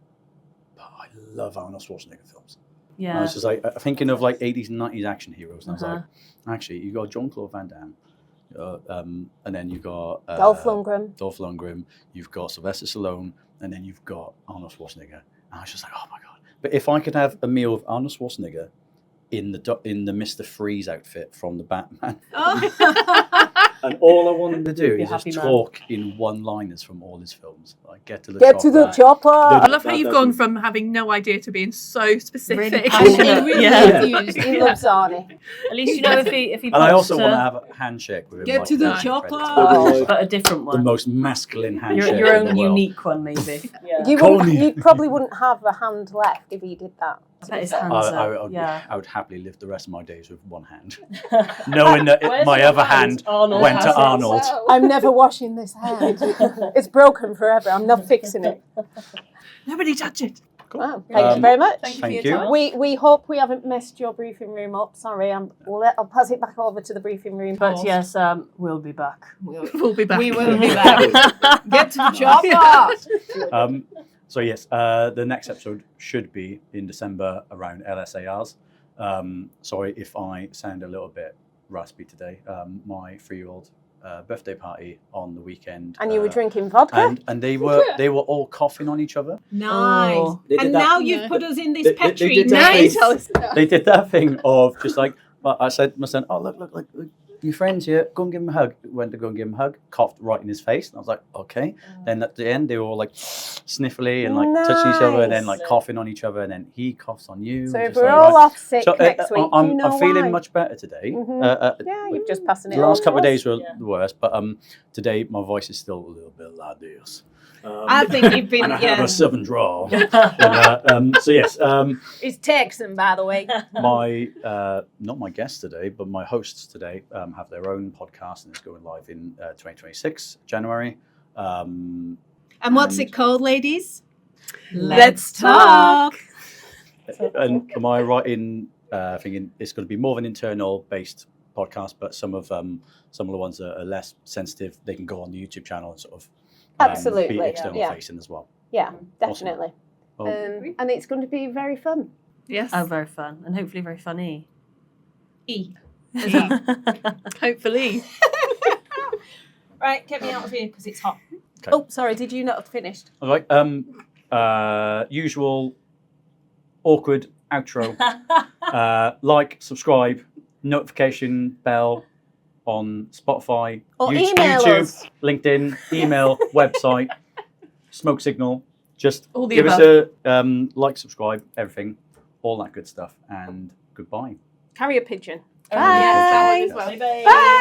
[SPEAKER 1] but I love Arnold Schwarzenegger films.
[SPEAKER 3] Yeah.
[SPEAKER 1] And I was just like thinking of like 80s and 90s action heroes. And I was like, actually, you got Jean-Claude Van Damme, and then you got
[SPEAKER 2] Dolph Lundgren.
[SPEAKER 1] You've got Sylvester Stallone, and then you've got Arnold Schwarzenegger. And I was just like, oh my god! But if I could have a meal with Arnold Schwarzenegger in the Mr. Freeze outfit from the Batman. And all I wanted to do is just talk in one-liners from all his films. Like get to the
[SPEAKER 2] chopper.
[SPEAKER 4] I love how you've gone from having no idea to being so specific.
[SPEAKER 3] Really passionate.
[SPEAKER 2] He loves Arnie.
[SPEAKER 3] At least you know if he
[SPEAKER 1] and I also want to have a handshake with him.
[SPEAKER 5] Get
[SPEAKER 1] like
[SPEAKER 5] to the
[SPEAKER 1] that.
[SPEAKER 5] chopper.
[SPEAKER 3] But a different
[SPEAKER 1] The
[SPEAKER 3] one.
[SPEAKER 1] most masculine handshake.
[SPEAKER 3] Your
[SPEAKER 1] in the
[SPEAKER 3] own
[SPEAKER 1] world.
[SPEAKER 3] unique one, maybe.
[SPEAKER 2] You probably wouldn't have a hand left if he did that.
[SPEAKER 3] I bet his
[SPEAKER 2] fair.
[SPEAKER 3] hands
[SPEAKER 1] I
[SPEAKER 3] are,
[SPEAKER 1] would,
[SPEAKER 3] yeah.
[SPEAKER 1] I would happily live the rest of my days with one hand, knowing that
[SPEAKER 3] Where's
[SPEAKER 1] my
[SPEAKER 3] your
[SPEAKER 1] other hand
[SPEAKER 3] Arnold
[SPEAKER 1] went to
[SPEAKER 3] has it.
[SPEAKER 1] Arnold.
[SPEAKER 2] I'm never washing this hand. It's broken forever. I'm not fixing it.
[SPEAKER 4] Nobody touch it.
[SPEAKER 2] Wow, thank you very much.
[SPEAKER 1] Thank you.
[SPEAKER 2] We hope we haven't messed your briefing room up. Sorry, I'll pass it back over to the briefing room.
[SPEAKER 3] But yes, we'll be back.
[SPEAKER 4] We'll be back.
[SPEAKER 5] We will be back. Get to the chopper.
[SPEAKER 1] So yes, the next episode should be in December around LSARs. Sorry if I sound a little bit raspy today. My 3-year-old birthday party on the weekend,
[SPEAKER 2] And you were drinking vodka?
[SPEAKER 1] and they were all coughing on each other.
[SPEAKER 5] Nice.
[SPEAKER 3] Oh.
[SPEAKER 6] They did
[SPEAKER 5] And
[SPEAKER 6] that-
[SPEAKER 5] now you've put us in this
[SPEAKER 6] They
[SPEAKER 5] petri.
[SPEAKER 6] did that
[SPEAKER 5] Nice.
[SPEAKER 6] thing.
[SPEAKER 1] They did that thing of just like, well, I said to my son, oh look, your friend's here, go and give him a hug. Went to go and give him a hug, coughed right in his face, and I was like, okay. Then at the end, they were all like sniffly and like touching each other, and then like
[SPEAKER 2] Nice.
[SPEAKER 1] coughing on each other, and then he coughs on you.
[SPEAKER 2] So
[SPEAKER 1] and
[SPEAKER 2] if
[SPEAKER 1] just
[SPEAKER 2] we're
[SPEAKER 1] like,
[SPEAKER 2] all
[SPEAKER 1] right.
[SPEAKER 2] off sick
[SPEAKER 1] So,
[SPEAKER 2] next week,
[SPEAKER 1] I'm
[SPEAKER 2] you know
[SPEAKER 1] feeling
[SPEAKER 2] why.
[SPEAKER 1] much better today.
[SPEAKER 2] Mhm. Yeah, you've just passing it
[SPEAKER 1] The last
[SPEAKER 2] on
[SPEAKER 1] couple of
[SPEAKER 2] to
[SPEAKER 1] days
[SPEAKER 2] us.
[SPEAKER 1] were the worst, but today my voice is still a little bit loud.
[SPEAKER 5] I think you've been,
[SPEAKER 1] and I have
[SPEAKER 5] yeah.
[SPEAKER 1] a southern drawl. So yes,
[SPEAKER 2] It's Texan, by the way.
[SPEAKER 1] my not my guests today, but my hosts today have their own podcast, and it's going live in 2026 January.
[SPEAKER 5] And what's
[SPEAKER 1] And-
[SPEAKER 5] it called, ladies?
[SPEAKER 2] Let's talk.
[SPEAKER 1] And am I right in thinking it's going to be more of an internal based podcast, but some of the ones that are less sensitive, they can go on the YouTube channel and sort of
[SPEAKER 2] Absolutely,
[SPEAKER 1] be external
[SPEAKER 2] yeah.
[SPEAKER 1] facing as well.
[SPEAKER 2] Yeah, definitely.
[SPEAKER 1] Well,
[SPEAKER 2] And it's going to be very fun.
[SPEAKER 4] Yes.
[SPEAKER 3] Oh, very fun. And hopefully very funny.
[SPEAKER 5] E.
[SPEAKER 4] Hopefully.
[SPEAKER 5] Right, get me out of here because it's hot.
[SPEAKER 1] Okay.
[SPEAKER 2] Oh, sorry, did you not have finished?
[SPEAKER 1] all right. Usual awkward outro. Like, subscribe, notification bell on Spotify,
[SPEAKER 2] Or email
[SPEAKER 1] YouTube,
[SPEAKER 2] us.
[SPEAKER 1] LinkedIn, email, website, smoke signal. Just
[SPEAKER 4] All the
[SPEAKER 1] give us
[SPEAKER 4] above.
[SPEAKER 1] a like, subscribe, everything, all that good stuff, and goodbye.
[SPEAKER 2] Carry a pigeon.
[SPEAKER 4] Yes, that one
[SPEAKER 2] Bye.
[SPEAKER 4] as well.
[SPEAKER 2] Bye.